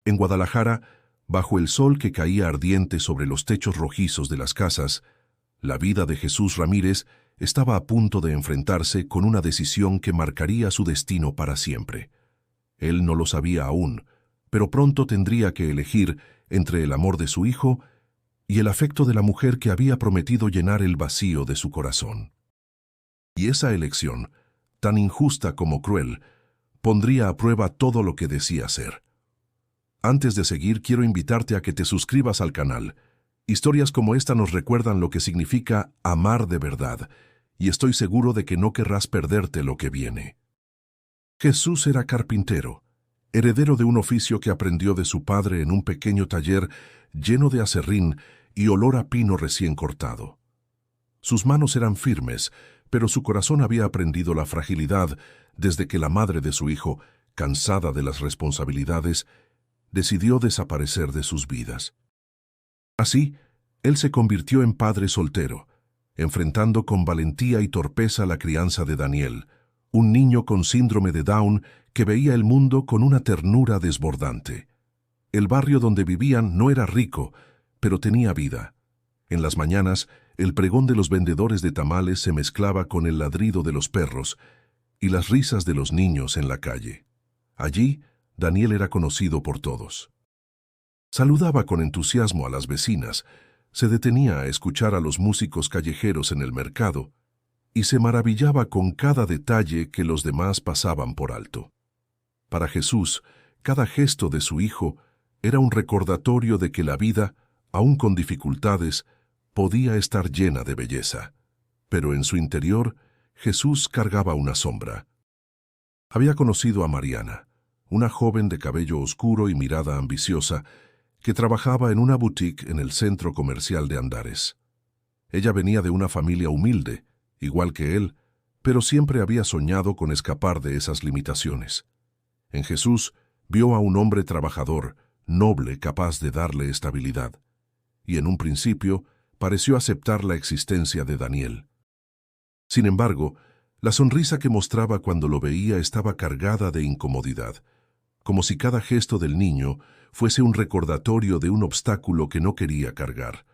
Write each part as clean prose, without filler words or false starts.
En Guadalajara, bajo el sol que caía ardiente sobre los techos rojizos de las casas, la vida de Jesús Ramírez estaba a punto de enfrentarse con una decisión que marcaría su destino para siempre. Él no lo sabía aún, pero pronto tendría que elegir entre el amor de su hijo y el afecto de la mujer que había prometido llenar el vacío de su corazón. Y esa elección, tan injusta como cruel, pondría a prueba todo lo que decía ser. Antes de seguir, quiero invitarte a que te suscribas al canal. Historias como esta nos recuerdan lo que significa amar de verdad, y estoy seguro de que no querrás perderte lo que viene. Jesús era carpintero, heredero de un oficio que aprendió de su padre en un pequeño taller lleno de aserrín y olor a pino recién cortado. Sus manos eran firmes, pero su corazón había aprendido la fragilidad desde que la madre de su hijo, cansada de las responsabilidades, decidió desaparecer de sus vidas. Así, él se convirtió en padre soltero, enfrentando con valentía y torpeza la crianza de Daniel, un niño con síndrome de Down que veía el mundo con una ternura desbordante. El barrio donde vivían no era rico, pero tenía vida. En las mañanas, el pregón de los vendedores de tamales se mezclaba con el ladrido de los perros y las risas de los niños en la calle. Allí, Daniel era conocido por todos. Saludaba con entusiasmo a las vecinas, se detenía a escuchar a los músicos callejeros en el mercado y se maravillaba con cada detalle que los demás pasaban por alto. Para Jesús, cada gesto de su hijo era un recordatorio de que la vida, aun con dificultades, podía estar llena de belleza. Pero en su interior, Jesús cargaba una sombra. Había conocido a Mariana, una joven de cabello oscuro y mirada ambiciosa, que trabajaba en una boutique en el centro comercial de Andares. Ella venía de una familia humilde, igual que él, pero siempre había soñado con escapar de esas limitaciones. En Jesús vio a un hombre trabajador, noble, capaz de darle estabilidad. Y en un principio pareció aceptar la existencia de Daniel. Sin embargo, la sonrisa que mostraba cuando lo veía estaba cargada de incomodidad, como si cada gesto del niño fuese un recordatorio de un obstáculo que no quería cargar.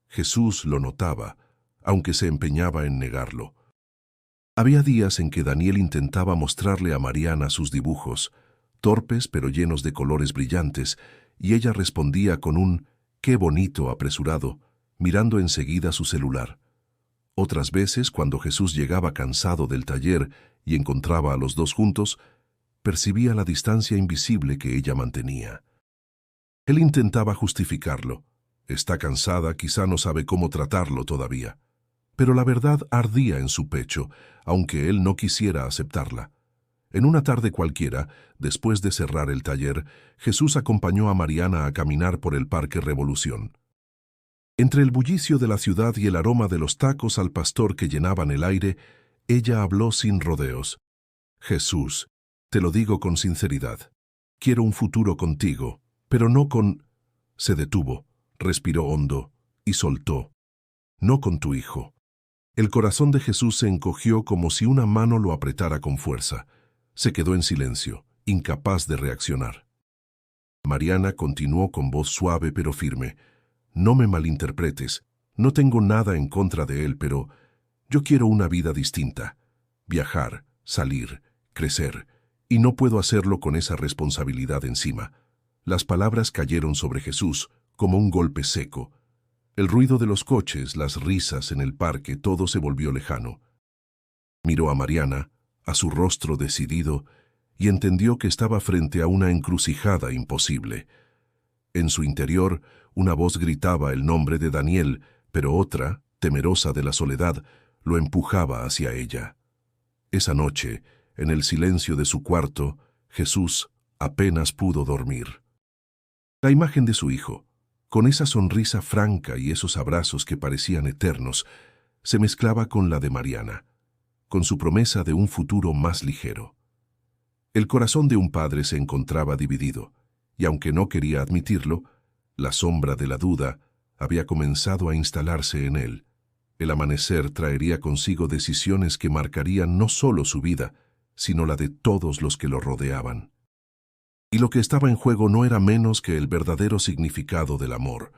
Jesús lo notaba, aunque se empeñaba en negarlo. Había días en que Daniel intentaba mostrarle a Mariana sus dibujos, torpes pero llenos de colores brillantes, y ella respondía con un «qué bonito» apresurado, mirando enseguida su celular. Otras veces, cuando Jesús llegaba cansado del taller y encontraba a los dos juntos, percibía la distancia invisible que ella mantenía. Él intentaba justificarlo. Está cansada, quizá no sabe cómo tratarlo todavía. Pero la verdad ardía en su pecho, aunque él no quisiera aceptarla. En una tarde cualquiera, después de cerrar el taller, Jesús acompañó a Mariana a caminar por el Parque Revolución. Entre el bullicio de la ciudad y el aroma de los tacos al pastor que llenaban el aire, ella habló sin rodeos. «Jesús, te lo digo con sinceridad. Quiero un futuro contigo, pero no con...» Se detuvo, respiró hondo y soltó. «No con tu hijo». El corazón de Jesús se encogió como si una mano lo apretara con fuerza. Se quedó en silencio, incapaz de reaccionar. Mariana continuó con voz suave pero firme. «No me malinterpretes, no tengo nada en contra de él, pero yo quiero una vida distinta. Viajar, salir, crecer, y no puedo hacerlo con esa responsabilidad encima». Las palabras cayeron sobre Jesús como un golpe seco. El ruido de los coches, las risas en el parque, todo se volvió lejano. Miró a Mariana, a su rostro decidido, y entendió que estaba frente a una encrucijada imposible. En su interior, una voz gritaba el nombre de Daniel, pero otra, temerosa de la soledad, lo empujaba hacia ella. Esa noche, en el silencio de su cuarto, Jesús apenas pudo dormir. La imagen de su hijo, con esa sonrisa franca y esos abrazos que parecían eternos, se mezclaba con la de Mariana, con su promesa de un futuro más ligero. El corazón de un padre se encontraba dividido, y aunque no quería admitirlo, la sombra de la duda había comenzado a instalarse en él. El amanecer traería consigo decisiones que marcarían no solo su vida, sino la de todos los que lo rodeaban. Y lo que estaba en juego no era menos que el verdadero significado del amor.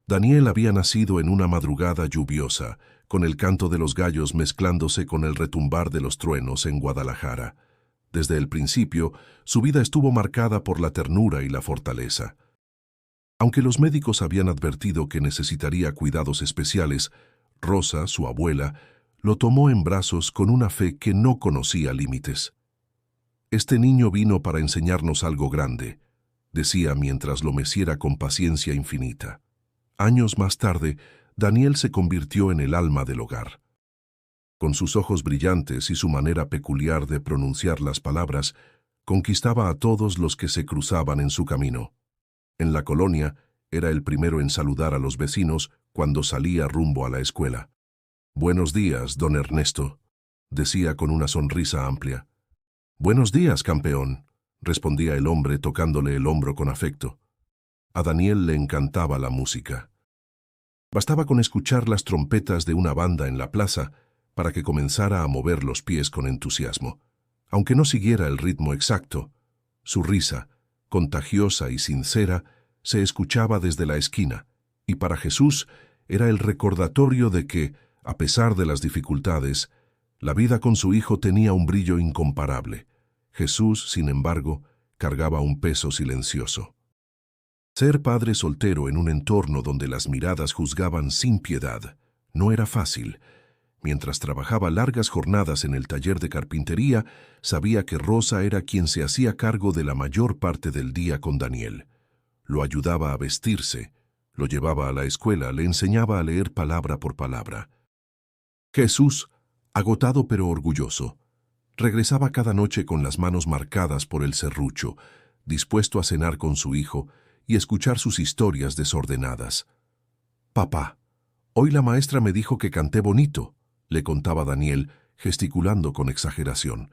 Daniel había nacido en una madrugada lluviosa, con el canto de los gallos mezclándose con el retumbar de los truenos en Guadalajara. Desde el principio, su vida estuvo marcada por la ternura y la fortaleza. Aunque los médicos habían advertido que necesitaría cuidados especiales, Rosa, su abuela, lo tomó en brazos con una fe que no conocía límites. «Este niño vino para enseñarnos algo grande», decía mientras lo meciera con paciencia infinita. Años más tarde, Daniel se convirtió en el alma del hogar. Con sus ojos brillantes y su manera peculiar de pronunciar las palabras, conquistaba a todos los que se cruzaban en su camino. En la colonia, era el primero en saludar a los vecinos cuando salía rumbo a la escuela. «Buenos días, don Ernesto», decía con una sonrisa amplia. «Buenos días, campeón», respondía el hombre tocándole el hombro con afecto. A Daniel le encantaba la música. Bastaba con escuchar las trompetas de una banda en la plaza para que comenzara a mover los pies con entusiasmo. Aunque no siguiera el ritmo exacto, su risa, contagiosa y sincera, se escuchaba desde la esquina, y para Jesús era el recordatorio de que, a pesar de las dificultades, la vida con su hijo tenía un brillo incomparable. Jesús, sin embargo, cargaba un peso silencioso. Ser padre soltero en un entorno donde las miradas juzgaban sin piedad no era fácil. Mientras trabajaba largas jornadas en el taller de carpintería, sabía que Rosa era quien se hacía cargo de la mayor parte del día con Daniel. Lo ayudaba a vestirse, lo llevaba a la escuela, le enseñaba a leer palabra por palabra. Jesús, agotado pero orgulloso, regresaba cada noche con las manos marcadas por el serrucho, dispuesto a cenar con su hijo y escuchar sus historias desordenadas. «Papá, hoy la maestra me dijo que canté bonito», le contaba Daniel, gesticulando con exageración.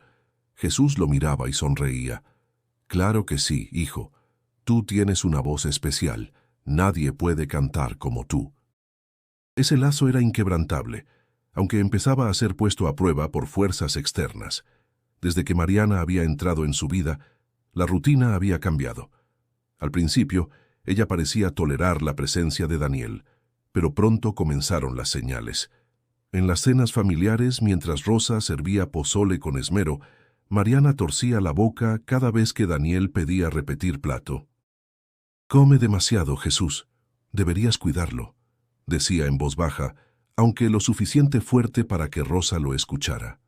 Jesús lo miraba y sonreía. «Claro que sí, hijo. Tú tienes una voz especial. Nadie puede cantar como tú». Ese lazo era inquebrantable, aunque empezaba a ser puesto a prueba por fuerzas externas. Desde que Mariana había entrado en su vida, la rutina había cambiado. Al principio, ella parecía tolerar la presencia de Daniel, pero pronto comenzaron las señales. En las cenas familiares, mientras Rosa servía pozole con esmero, Mariana torcía la boca cada vez que Daniel pedía repetir plato. «Come demasiado, Jesús. Deberías cuidarlo», decía en voz baja, aunque lo suficiente fuerte para que Rosa lo escuchara.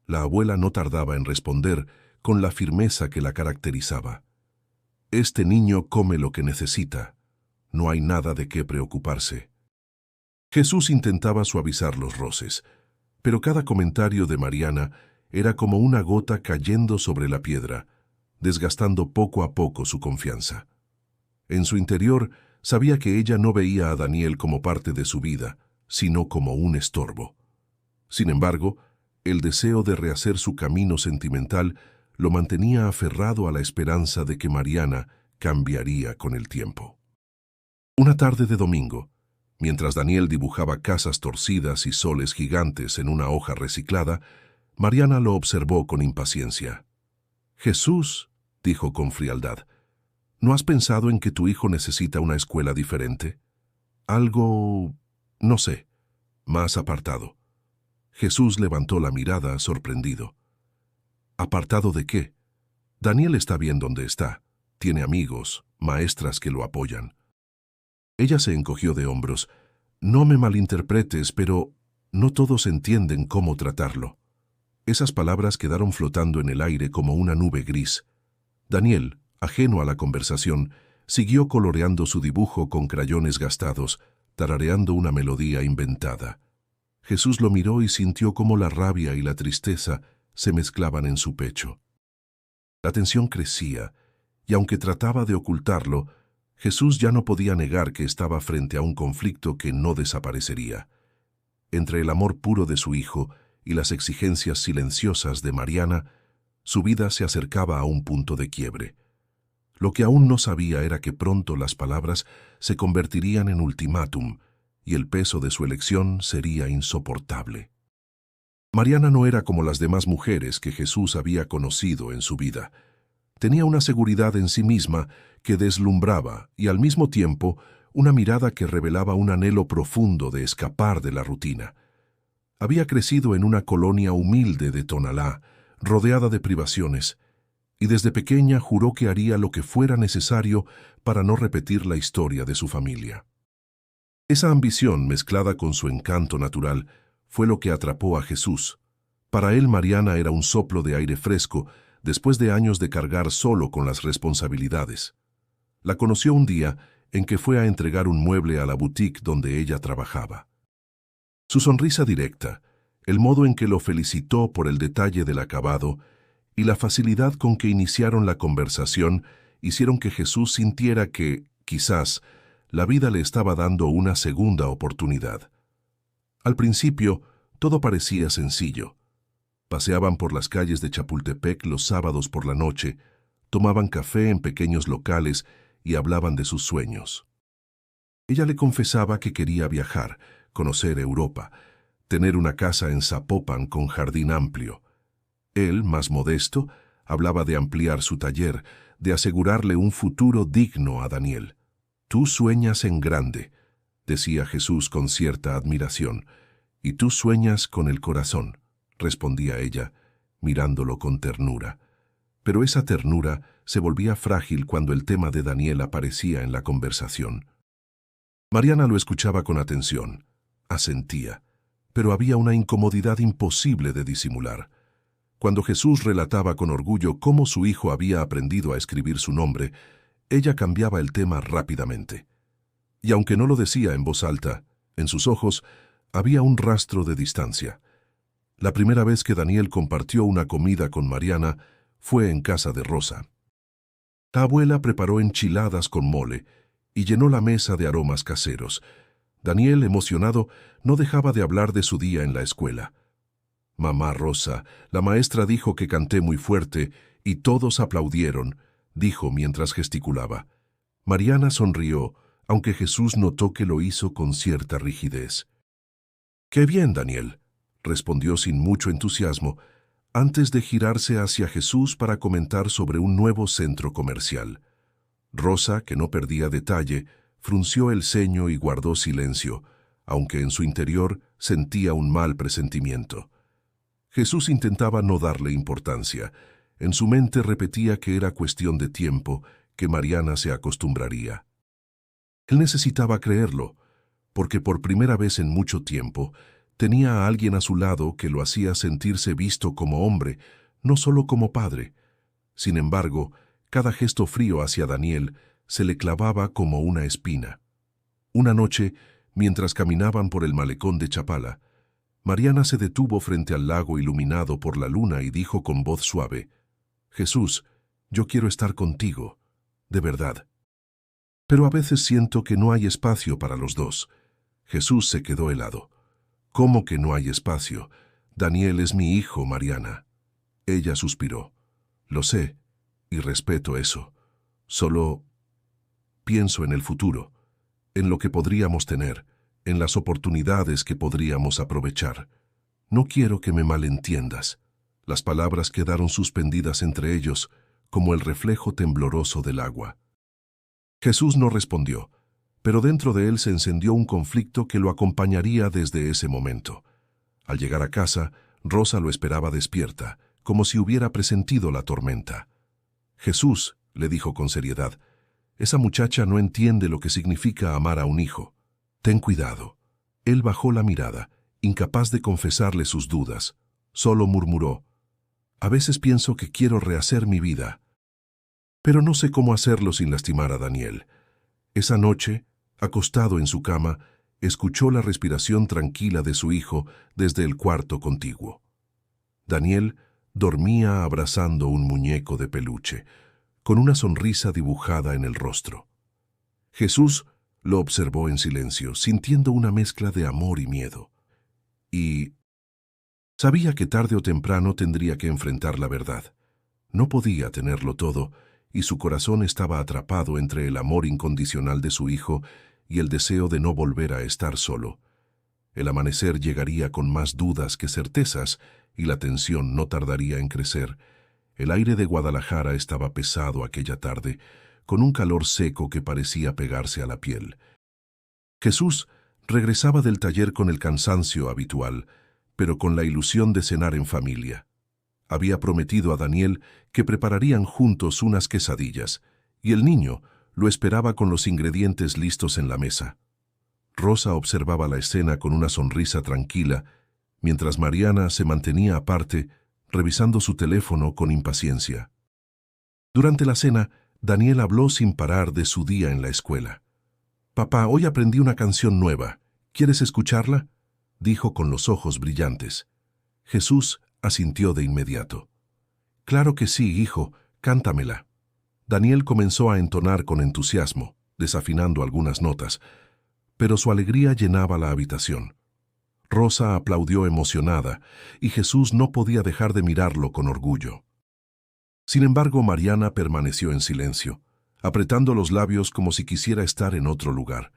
La abuela no tardaba en responder con la firmeza que la caracterizaba. «Este niño come lo que necesita. No hay nada de qué preocuparse». Jesús intentaba suavizar los roces, pero cada comentario de Mariana era como una gota cayendo sobre la piedra, desgastando poco a poco su confianza. En su interior sabía que ella no veía a Daniel como parte de su vida, sino como un estorbo. Sin embargo, el deseo de rehacer su camino sentimental lo mantenía aferrado a la esperanza de que Mariana cambiaría con el tiempo. Una tarde de domingo, mientras Daniel dibujaba casas torcidas y soles gigantes en una hoja reciclada, Mariana lo observó con impaciencia. «Jesús», dijo con frialdad, «¿no has pensado en que tu hijo necesita una escuela diferente? Algo, no sé, más apartado». Jesús levantó la mirada, sorprendido. «¿Apartado de qué? Daniel está bien donde está. Tiene amigos, maestras que lo apoyan». Ella se encogió de hombros. «No me malinterpretes, pero no todos entienden cómo tratarlo». Esas palabras quedaron flotando en el aire como una nube gris. Daniel, ajeno a la conversación, siguió coloreando su dibujo con crayones gastados, tarareando una melodía inventada. Jesús lo miró y sintió cómo la rabia y la tristeza se mezclaban en su pecho. La tensión crecía, y aunque trataba de ocultarlo, Jesús ya no podía negar que estaba frente a un conflicto que no desaparecería. Entre el amor puro de su hijo y las exigencias silenciosas de Mariana, su vida se acercaba a un punto de quiebre. Lo que aún no sabía era que pronto las palabras se convertirían en ultimátum, y el peso de su elección sería insoportable. Mariana no era como las demás mujeres que Jesús había conocido en su vida. Tenía una seguridad en sí misma que deslumbraba y al mismo tiempo una mirada que revelaba un anhelo profundo de escapar de la rutina. Había crecido en una colonia humilde de Tonalá, rodeada de privaciones, y desde pequeña juró que haría lo que fuera necesario para no repetir la historia de su familia. Esa ambición, mezclada con su encanto natural, fue lo que atrapó a Jesús. Para él, Mariana era un soplo de aire fresco después de años de cargar solo con las responsabilidades. La conoció un día en que fue a entregar un mueble a la boutique donde ella trabajaba. Su sonrisa directa, el modo en que lo felicitó por el detalle del acabado y la facilidad con que iniciaron la conversación hicieron que Jesús sintiera que, quizás, la vida le estaba dando una segunda oportunidad. Al principio, todo parecía sencillo. Paseaban por las calles de Chapultepec los sábados por la noche, tomaban café en pequeños locales y hablaban de sus sueños. Ella le confesaba que quería viajar, conocer Europa, tener una casa en Zapopan con jardín amplio. Él, más modesto, hablaba de ampliar su taller, de asegurarle un futuro digno a Daniel. «Tú sueñas en grande», decía Jesús con cierta admiración, «y tú sueñas con el corazón», respondía ella, mirándolo con ternura. Pero esa ternura se volvía frágil cuando el tema de Daniel aparecía en la conversación. Mariana lo escuchaba con atención, asentía, pero había una incomodidad imposible de disimular. Cuando Jesús relataba con orgullo cómo su hijo había aprendido a escribir su nombre, ella cambiaba el tema rápidamente. Y aunque no lo decía en voz alta, en sus ojos había un rastro de distancia. La primera vez que Daniel compartió una comida con Mariana fue en casa de Rosa. La abuela preparó enchiladas con mole y llenó la mesa de aromas caseros. Daniel, emocionado, no dejaba de hablar de su día en la escuela. «Mamá Rosa, la maestra dijo que canté muy fuerte y todos aplaudieron», dijo mientras gesticulaba. Mariana sonrió, aunque Jesús notó que lo hizo con cierta rigidez. «Qué bien, Daniel», respondió sin mucho entusiasmo, antes de girarse hacia Jesús para comentar sobre un nuevo centro comercial. Rosa, que no perdía detalle, frunció el ceño y guardó silencio, aunque en su interior sentía un mal presentimiento. Jesús intentaba no darle importancia. En su mente repetía que era cuestión de tiempo, que Mariana se acostumbraría. Él necesitaba creerlo, porque por primera vez en mucho tiempo tenía a alguien a su lado que lo hacía sentirse visto como hombre, no solo como padre. Sin embargo, cada gesto frío hacia Daniel se le clavaba como una espina. Una noche, mientras caminaban por el malecón de Chapala, Mariana se detuvo frente al lago iluminado por la luna y dijo con voz suave: «Jesús, yo quiero estar contigo, de verdad. Pero a veces siento que no hay espacio para los dos». Jesús se quedó helado. «¿Cómo que no hay espacio? Daniel es mi hijo, Mariana». Ella suspiró. «Lo sé, y respeto eso. Solo pienso en el futuro, en lo que podríamos tener, en las oportunidades que podríamos aprovechar. No quiero que me malentiendas». Las palabras quedaron suspendidas entre ellos, como el reflejo tembloroso del agua. Jesús no respondió, pero dentro de él se encendió un conflicto que lo acompañaría desde ese momento. Al llegar a casa, Rosa lo esperaba despierta, como si hubiera presentido la tormenta. «Jesús», le dijo con seriedad, «esa muchacha no entiende lo que significa amar a un hijo. Ten cuidado». Él bajó la mirada, incapaz de confesarle sus dudas. Solo murmuró: «A veces pienso que quiero rehacer mi vida, pero no sé cómo hacerlo sin lastimar a Daniel». Esa noche, acostado en su cama, escuchó la respiración tranquila de su hijo desde el cuarto contiguo. Daniel dormía abrazando un muñeco de peluche, con una sonrisa dibujada en el rostro. Jesús lo observó en silencio, sintiendo una mezcla de amor y miedo. Y sabía que tarde o temprano tendría que enfrentar la verdad. No podía tenerlo todo, y su corazón estaba atrapado entre el amor incondicional de su hijo y el deseo de no volver a estar solo. El amanecer llegaría con más dudas que certezas, y la tensión no tardaría en crecer. El aire de Guadalajara estaba pesado aquella tarde, con un calor seco que parecía pegarse a la piel. Jesús regresaba del taller con el cansancio habitual, pero con la ilusión de cenar en familia. Había prometido a Daniel que prepararían juntos unas quesadillas, y el niño lo esperaba con los ingredientes listos en la mesa. Rosa observaba la escena con una sonrisa tranquila, mientras Mariana se mantenía aparte, revisando su teléfono con impaciencia. Durante la cena, Daniel habló sin parar de su día en la escuela. «Papá, hoy aprendí una canción nueva. ¿Quieres escucharla?», dijo con los ojos brillantes. Jesús asintió de inmediato. «Claro que sí, hijo, cántamela». Daniel comenzó a entonar con entusiasmo, desafinando algunas notas, pero su alegría llenaba la habitación. Rosa aplaudió emocionada, y Jesús no podía dejar de mirarlo con orgullo. Sin embargo, Mariana permaneció en silencio, apretando los labios como si quisiera estar en otro lugar.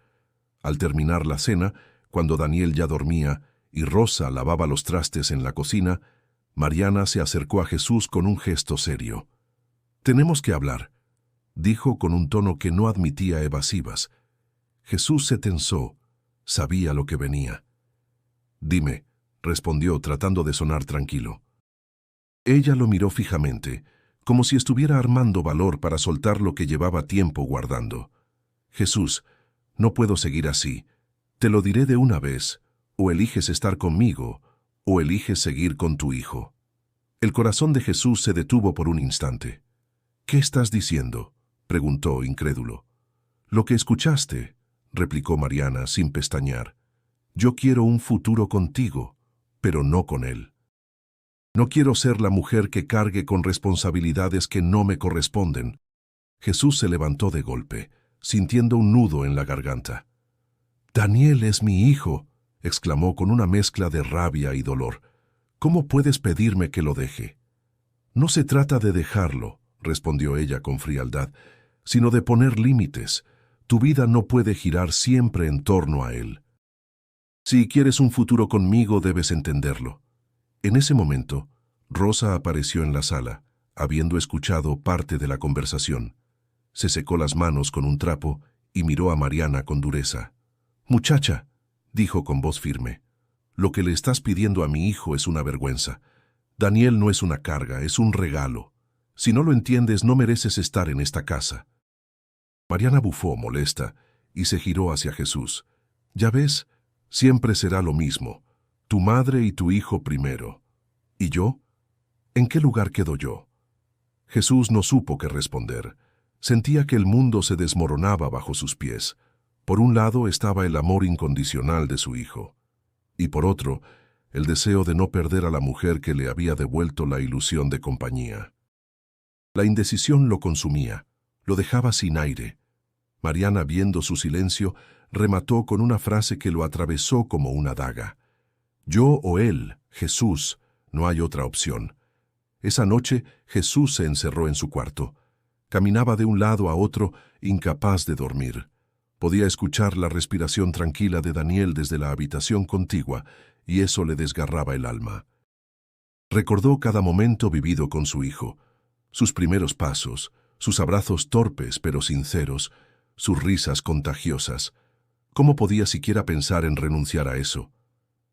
Al terminar la cena, cuando Daniel ya dormía y Rosa lavaba los trastes en la cocina, Mariana se acercó a Jesús con un gesto serio. «Tenemos que hablar», dijo con un tono que no admitía evasivas. Jesús se tensó, sabía lo que venía. «Dime», respondió tratando de sonar tranquilo. Ella lo miró fijamente, como si estuviera armando valor para soltar lo que llevaba tiempo guardando. «Jesús, no puedo seguir así. Te lo diré de una vez, o eliges estar conmigo, o eliges seguir con tu hijo». El corazón de Jesús se detuvo por un instante. «¿Qué estás diciendo?», preguntó incrédulo. «Lo que escuchaste», replicó Mariana sin pestañear. «Yo quiero un futuro contigo, pero no con él. No quiero ser la mujer que cargue con responsabilidades que no me corresponden». Jesús se levantó de golpe, sintiendo un nudo en la garganta. «Daniel es mi hijo», exclamó con una mezcla de rabia y dolor. «¿Cómo puedes pedirme que lo deje?». «No se trata de dejarlo», respondió ella con frialdad, «sino de poner límites. Tu vida no puede girar siempre en torno a él. Si quieres un futuro conmigo, debes entenderlo». En ese momento, Rosa apareció en la sala, habiendo escuchado parte de la conversación. Se secó las manos con un trapo y miró a Mariana con dureza. «Muchacha», dijo con voz firme, «lo que le estás pidiendo a mi hijo es una vergüenza. Daniel no es una carga, es un regalo. Si no lo entiendes, no mereces estar en esta casa». Mariana bufó molesta y se giró hacia Jesús. «Ya ves, siempre será lo mismo. Tu madre y tu hijo primero. ¿Y yo? ¿En qué lugar quedo yo?». Jesús no supo qué responder. Sentía que el mundo se desmoronaba bajo sus pies. Por un lado estaba el amor incondicional de su hijo, y por otro, el deseo de no perder a la mujer que le había devuelto la ilusión de compañía. La indecisión lo consumía, lo dejaba sin aire. Mariana, viendo su silencio, remató con una frase que lo atravesó como una daga. «Yo o él, Jesús, no hay otra opción». Esa noche Jesús se encerró en su cuarto. Caminaba de un lado a otro, incapaz de dormir. Podía escuchar la respiración tranquila de Daniel desde la habitación contigua, y eso le desgarraba el alma. Recordó cada momento vivido con su hijo, sus primeros pasos, sus abrazos torpes pero sinceros, sus risas contagiosas. ¿Cómo podía siquiera pensar en renunciar a eso?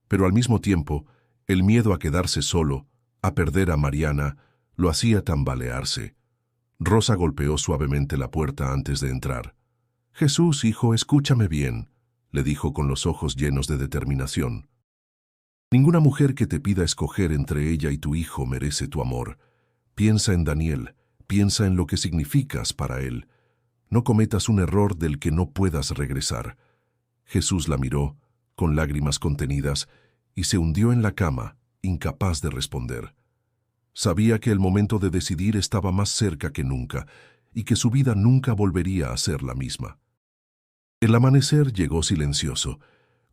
Pero al mismo tiempo, el miedo a quedarse solo, a perder a Mariana, lo hacía tambalearse. Rosa golpeó suavemente la puerta antes de entrar. «Jesús, hijo, escúchame bien», le dijo con los ojos llenos de determinación. «Ninguna mujer que te pida escoger entre ella y tu hijo merece tu amor. Piensa en Daniel, piensa en lo que significas para él. No cometas un error del que no puedas regresar». Jesús la miró, con lágrimas contenidas, y se hundió en la cama, incapaz de responder. Sabía que el momento de decidir estaba más cerca que nunca, y que su vida nunca volvería a ser la misma. El amanecer llegó silencioso,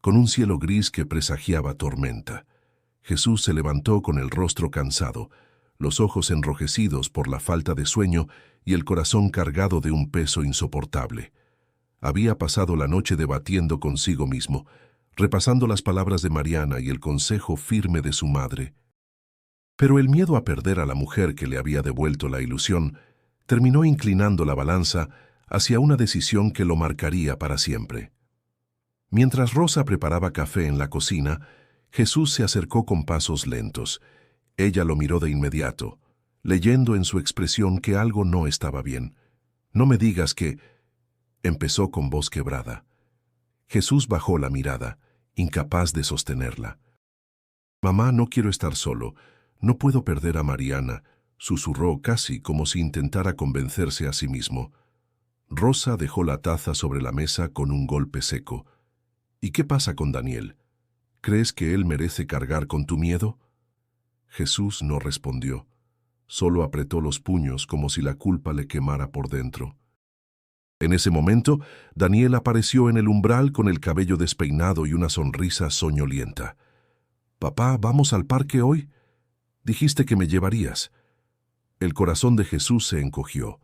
con un cielo gris que presagiaba tormenta. Jesús se levantó con el rostro cansado, los ojos enrojecidos por la falta de sueño y el corazón cargado de un peso insoportable. Había pasado la noche debatiendo consigo mismo, repasando las palabras de Mariana y el consejo firme de su madre. Pero el miedo a perder a la mujer que le había devuelto la ilusión terminó inclinando la balanza hacia una decisión que lo marcaría para siempre. Mientras Rosa preparaba café en la cocina, Jesús se acercó con pasos lentos. Ella lo miró de inmediato, leyendo en su expresión que algo no estaba bien. «No me digas que...» empezó con voz quebrada. Jesús bajó la mirada, incapaz de sostenerla. «Mamá, no quiero estar solo. No puedo perder a Mariana», susurró casi como si intentara convencerse a sí mismo. Rosa dejó la taza sobre la mesa con un golpe seco. «¿Y qué pasa con Daniel? ¿Crees que él merece cargar con tu miedo?» Jesús no respondió. Solo apretó los puños como si la culpa le quemara por dentro. En ese momento, Daniel apareció en el umbral con el cabello despeinado y una sonrisa soñolienta. «Papá, ¿vamos al parque hoy? Dijiste que me llevarías». El corazón de Jesús se encogió.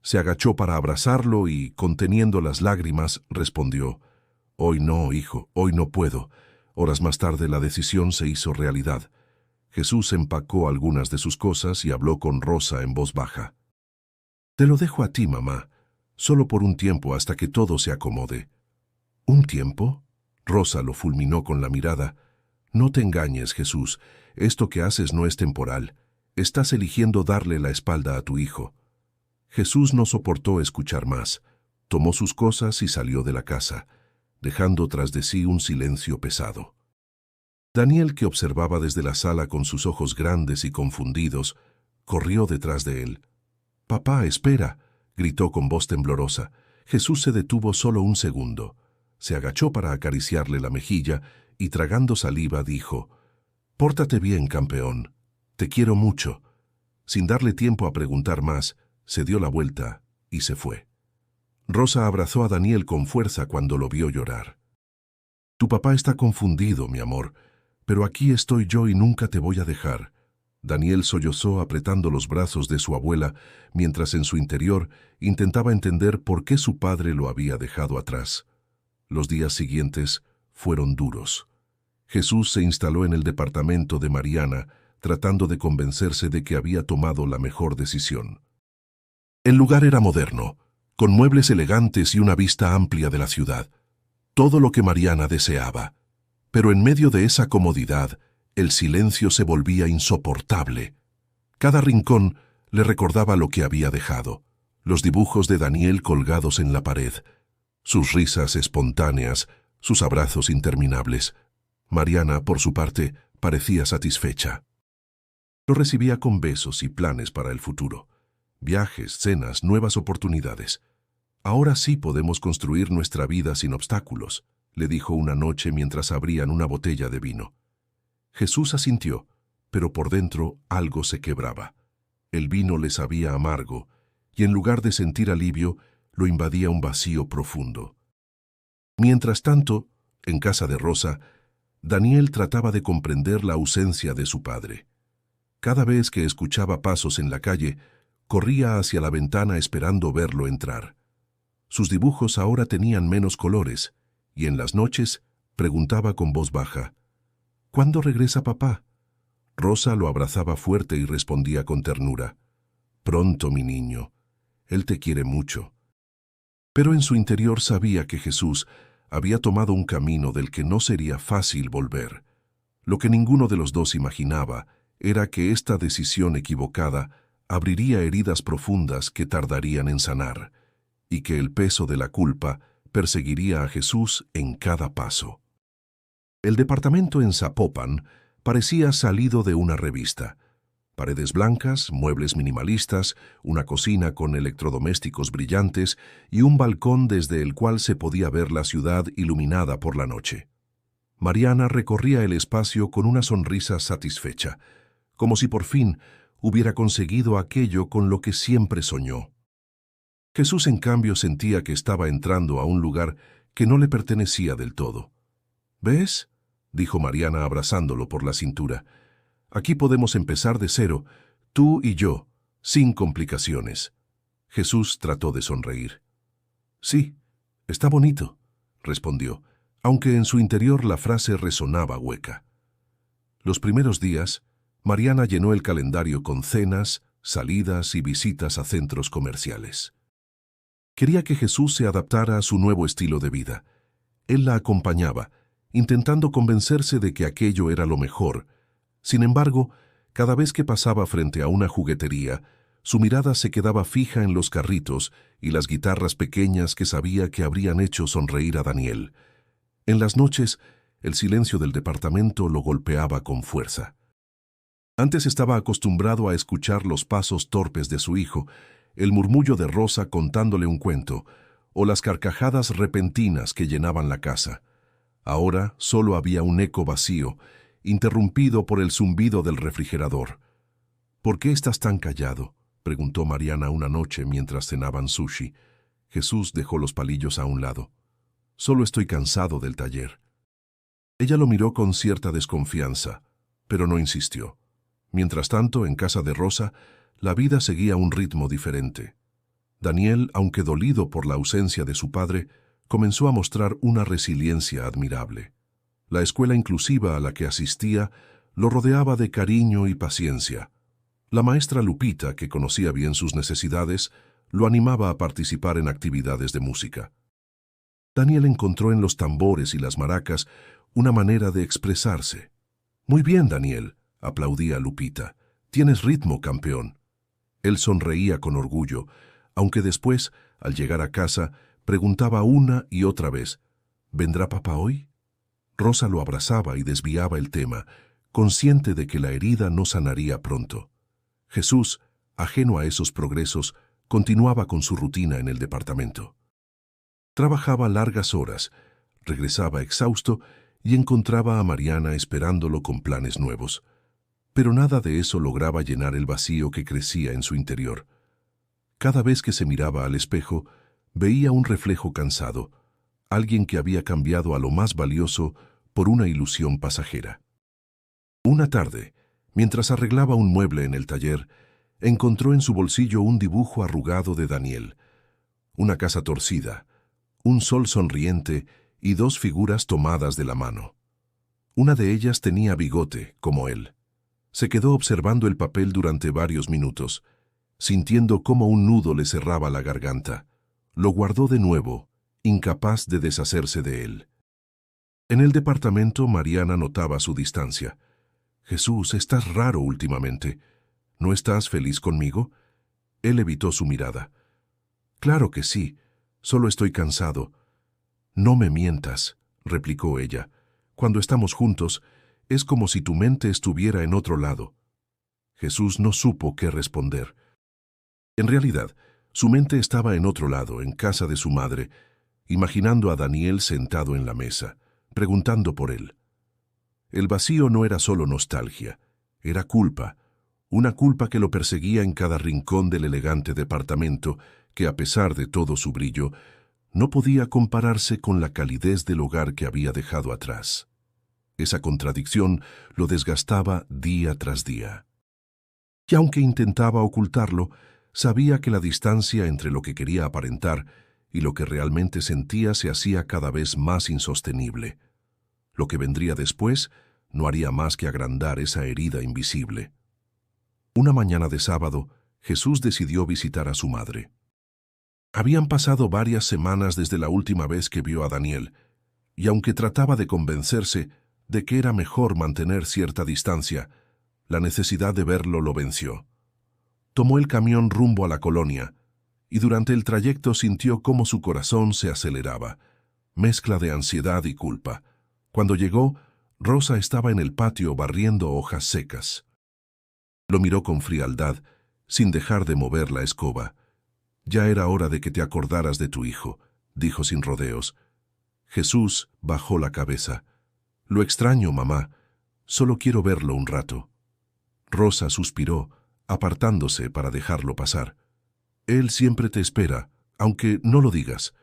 Se agachó para abrazarlo y, conteniendo las lágrimas, respondió: «Hoy no, hijo, hoy no puedo». Horas más tarde la decisión se hizo realidad. Jesús empacó algunas de sus cosas y habló con Rosa en voz baja. «Te lo dejo a ti, mamá, solo por un tiempo hasta que todo se acomode». «¿Un tiempo?». Rosa lo fulminó con la mirada. «No te engañes, Jesús, esto que haces no es temporal. Estás eligiendo darle la espalda a tu hijo». Jesús no soportó escuchar más. Tomó sus cosas y salió de la casa, dejando tras de sí un silencio pesado. Daniel, que observaba desde la sala con sus ojos grandes y confundidos, corrió detrás de él. «Papá, espera», gritó con voz temblorosa. Jesús se detuvo solo un segundo. Se agachó para acariciarle la mejilla y, tragando saliva, dijo: «Pórtate bien, campeón. Te quiero mucho». Sin darle tiempo a preguntar más, se dio la vuelta y se fue. Rosa abrazó a Daniel con fuerza cuando lo vio llorar. «Tu papá está confundido, mi amor, pero aquí estoy yo y nunca te voy a dejar». Daniel sollozó apretando los brazos de su abuela, mientras en su interior intentaba entender por qué su padre lo había dejado atrás. Los días siguientes fueron duros. Jesús se instaló en el departamento de Mariana, tratando de convencerse de que había tomado la mejor decisión. El lugar era moderno, con muebles elegantes y una vista amplia de la ciudad. Todo lo que Mariana deseaba. Pero en medio de esa comodidad, el silencio se volvía insoportable. Cada rincón le recordaba lo que había dejado. Los dibujos de Daniel colgados en la pared, sus risas espontáneas, sus abrazos interminables. Mariana, por su parte, parecía satisfecha. Lo recibía con besos y planes para el futuro. Viajes, cenas, nuevas oportunidades. «Ahora sí podemos construir nuestra vida sin obstáculos», le dijo una noche mientras abrían una botella de vino. Jesús asintió, pero por dentro algo se quebraba. El vino le sabía amargo, y en lugar de sentir alivio, lo invadía un vacío profundo. Mientras tanto, en casa de Rosa, Daniel trataba de comprender la ausencia de su padre. Cada vez que escuchaba pasos en la calle, corría hacia la ventana esperando verlo entrar. Sus dibujos ahora tenían menos colores, y en las noches preguntaba con voz baja: «¿Cuándo regresa papá?». Rosa lo abrazaba fuerte y respondía con ternura: «Pronto, mi niño. Él te quiere mucho». Pero en su interior sabía que Jesús había tomado un camino del que no sería fácil volver. Lo que ninguno de los dos imaginaba era que esta decisión equivocada abriría heridas profundas que tardarían en sanar, y que el peso de la culpa perseguiría a Jesús en cada paso. El departamento en Zapopan parecía salido de una revista. Paredes blancas, muebles minimalistas, una cocina con electrodomésticos brillantes y un balcón desde el cual se podía ver la ciudad iluminada por la noche. Mariana recorría el espacio con una sonrisa satisfecha, como si por fin hubiera conseguido aquello con lo que siempre soñó. Jesús, en cambio, sentía que estaba entrando a un lugar que no le pertenecía del todo. «¿Ves?», dijo Mariana abrazándolo por la cintura. «Aquí podemos empezar de cero, tú y yo, sin complicaciones». Jesús trató de sonreír. «Sí, está bonito», respondió, aunque en su interior la frase resonaba hueca. Los primeros días, Mariana llenó el calendario con cenas, salidas y visitas a centros comerciales. Quería que Jesús se adaptara a su nuevo estilo de vida. Él la acompañaba, intentando convencerse de que aquello era lo mejor. Sin embargo, cada vez que pasaba frente a una juguetería, su mirada se quedaba fija en los carritos y las guitarras pequeñas que sabía que habrían hecho sonreír a Daniel. En las noches, el silencio del departamento lo golpeaba con fuerza. Antes estaba acostumbrado a escuchar los pasos torpes de su hijo, el murmullo de Rosa contándole un cuento, o las carcajadas repentinas que llenaban la casa. Ahora solo había un eco vacío, interrumpido por el zumbido del refrigerador. «¿Por qué estás tan callado?», preguntó Mariana una noche mientras cenaban sushi. Jesús dejó los palillos a un lado. «Solo estoy cansado del taller». Ella lo miró con cierta desconfianza, pero no insistió. Mientras tanto, en casa de Rosa, la vida seguía un ritmo diferente. Daniel, aunque dolido por la ausencia de su padre, comenzó a mostrar una resiliencia admirable. La escuela inclusiva a la que asistía lo rodeaba de cariño y paciencia. La maestra Lupita, que conocía bien sus necesidades, lo animaba a participar en actividades de música. Daniel encontró en los tambores y las maracas una manera de expresarse. «Muy bien, Daniel», aplaudía Lupita. «Tienes ritmo, campeón». Él sonreía con orgullo, aunque después, al llegar a casa, preguntaba una y otra vez, «¿Vendrá papá hoy?». Rosa lo abrazaba y desviaba el tema, consciente de que la herida no sanaría pronto. Jesús, ajeno a esos progresos, continuaba con su rutina en el departamento. Trabajaba largas horas, regresaba exhausto y encontraba a Mariana esperándolo con planes nuevos. Pero nada de eso lograba llenar el vacío que crecía en su interior. Cada vez que se miraba al espejo, veía un reflejo cansado, alguien que había cambiado a lo más valioso por una ilusión pasajera. Una tarde, mientras arreglaba un mueble en el taller, encontró en su bolsillo un dibujo arrugado de Daniel, una casa torcida, un sol sonriente y dos figuras tomadas de la mano. Una de ellas tenía bigote, como él. Se quedó observando el papel durante varios minutos, sintiendo cómo un nudo le cerraba la garganta. Lo guardó de nuevo, incapaz de deshacerse de él. En el departamento, Mariana notaba su distancia. «Jesús, estás raro últimamente. ¿No estás feliz conmigo?». Él evitó su mirada. «Claro que sí, solo estoy cansado». «No me mientas», replicó ella. «Cuando estamos juntos, es como si tu mente estuviera en otro lado». Jesús no supo qué responder. En realidad, su mente estaba en otro lado, en casa de su madre, imaginando a Daniel sentado en la mesa, preguntando por él. El vacío no era solo nostalgia, era culpa, una culpa que lo perseguía en cada rincón del elegante departamento que, a pesar de todo su brillo, no podía compararse con la calidez del hogar que había dejado atrás. Esa contradicción lo desgastaba día tras día. Y aunque intentaba ocultarlo, sabía que la distancia entre lo que quería aparentar y lo que realmente sentía se hacía cada vez más insostenible. Lo que vendría después no haría más que agrandar esa herida invisible. Una mañana de sábado, Jesús decidió visitar a su madre. Habían pasado varias semanas desde la última vez que vio a Daniel, y aunque trataba de convencerse de que era mejor mantener cierta distancia, la necesidad de verlo lo venció. Tomó el camión rumbo a la colonia, y durante el trayecto sintió cómo su corazón se aceleraba, mezcla de ansiedad y culpa. Cuando llegó, Rosa estaba en el patio barriendo hojas secas. Lo miró con frialdad, sin dejar de mover la escoba. «Ya era hora de que te acordaras de tu hijo», dijo sin rodeos. Jesús bajó la cabeza. «Lo extraño, mamá. Solo quiero verlo un rato». Rosa suspiró, apartándose para dejarlo pasar. «Él siempre te espera, aunque no lo digas».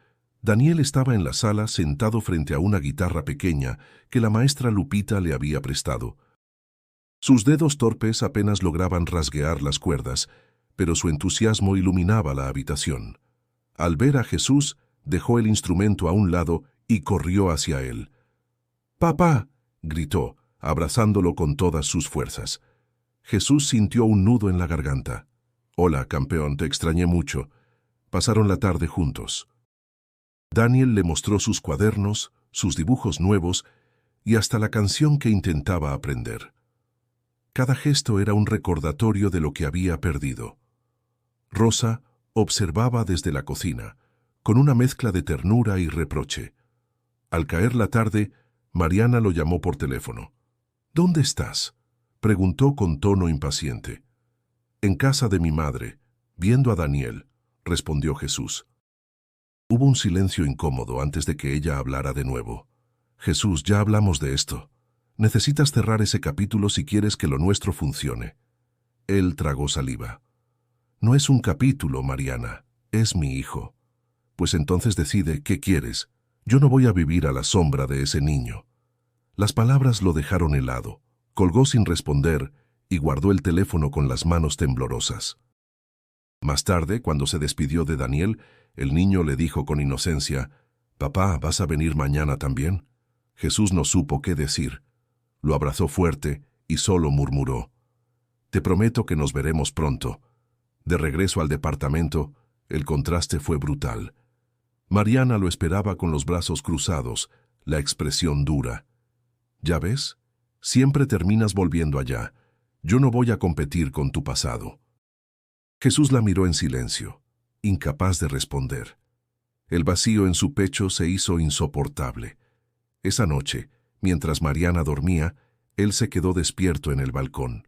Daniel estaba en la sala sentado frente a una guitarra pequeña que la maestra Lupita le había prestado. Sus dedos torpes apenas lograban rasguear las cuerdas, pero su entusiasmo iluminaba la habitación. Al ver a Jesús, dejó el instrumento a un lado y corrió hacia él. «¡Papá!», gritó, abrazándolo con todas sus fuerzas. Jesús sintió un nudo en la garganta. «Hola, campeón, te extrañé mucho». Pasaron la tarde juntos. Daniel le mostró sus cuadernos, sus dibujos nuevos y hasta la canción que intentaba aprender. Cada gesto era un recordatorio de lo que había perdido. Rosa observaba desde la cocina, con una mezcla de ternura y reproche. Al caer la tarde, Mariana lo llamó por teléfono. «¿Dónde estás?», preguntó con tono impaciente. «En casa de mi madre, viendo a Daniel», respondió Jesús. Hubo un silencio incómodo antes de que ella hablara de nuevo. «Jesús, ya hablamos de esto. Necesitas cerrar ese capítulo si quieres que lo nuestro funcione». Él tragó saliva. «No es un capítulo, Mariana, es mi hijo». «Pues entonces decide qué quieres. Yo no voy a vivir a la sombra de ese niño». Las palabras lo dejaron helado. Colgó sin responder y guardó el teléfono con las manos temblorosas. Más tarde, cuando se despidió de Daniel, el niño le dijo con inocencia: «Papá, ¿vas a venir mañana también?». Jesús no supo qué decir. Lo abrazó fuerte y solo murmuró: «Te prometo que nos veremos pronto». De regreso al departamento, el contraste fue brutal. Mariana lo esperaba con los brazos cruzados, la expresión dura. «¿Ya ves? Siempre terminas volviendo allá. Yo no voy a competir con tu pasado». Jesús la miró en silencio, incapaz de responder. El vacío en su pecho se hizo insoportable. Esa noche, mientras Mariana dormía, él se quedó despierto en el balcón.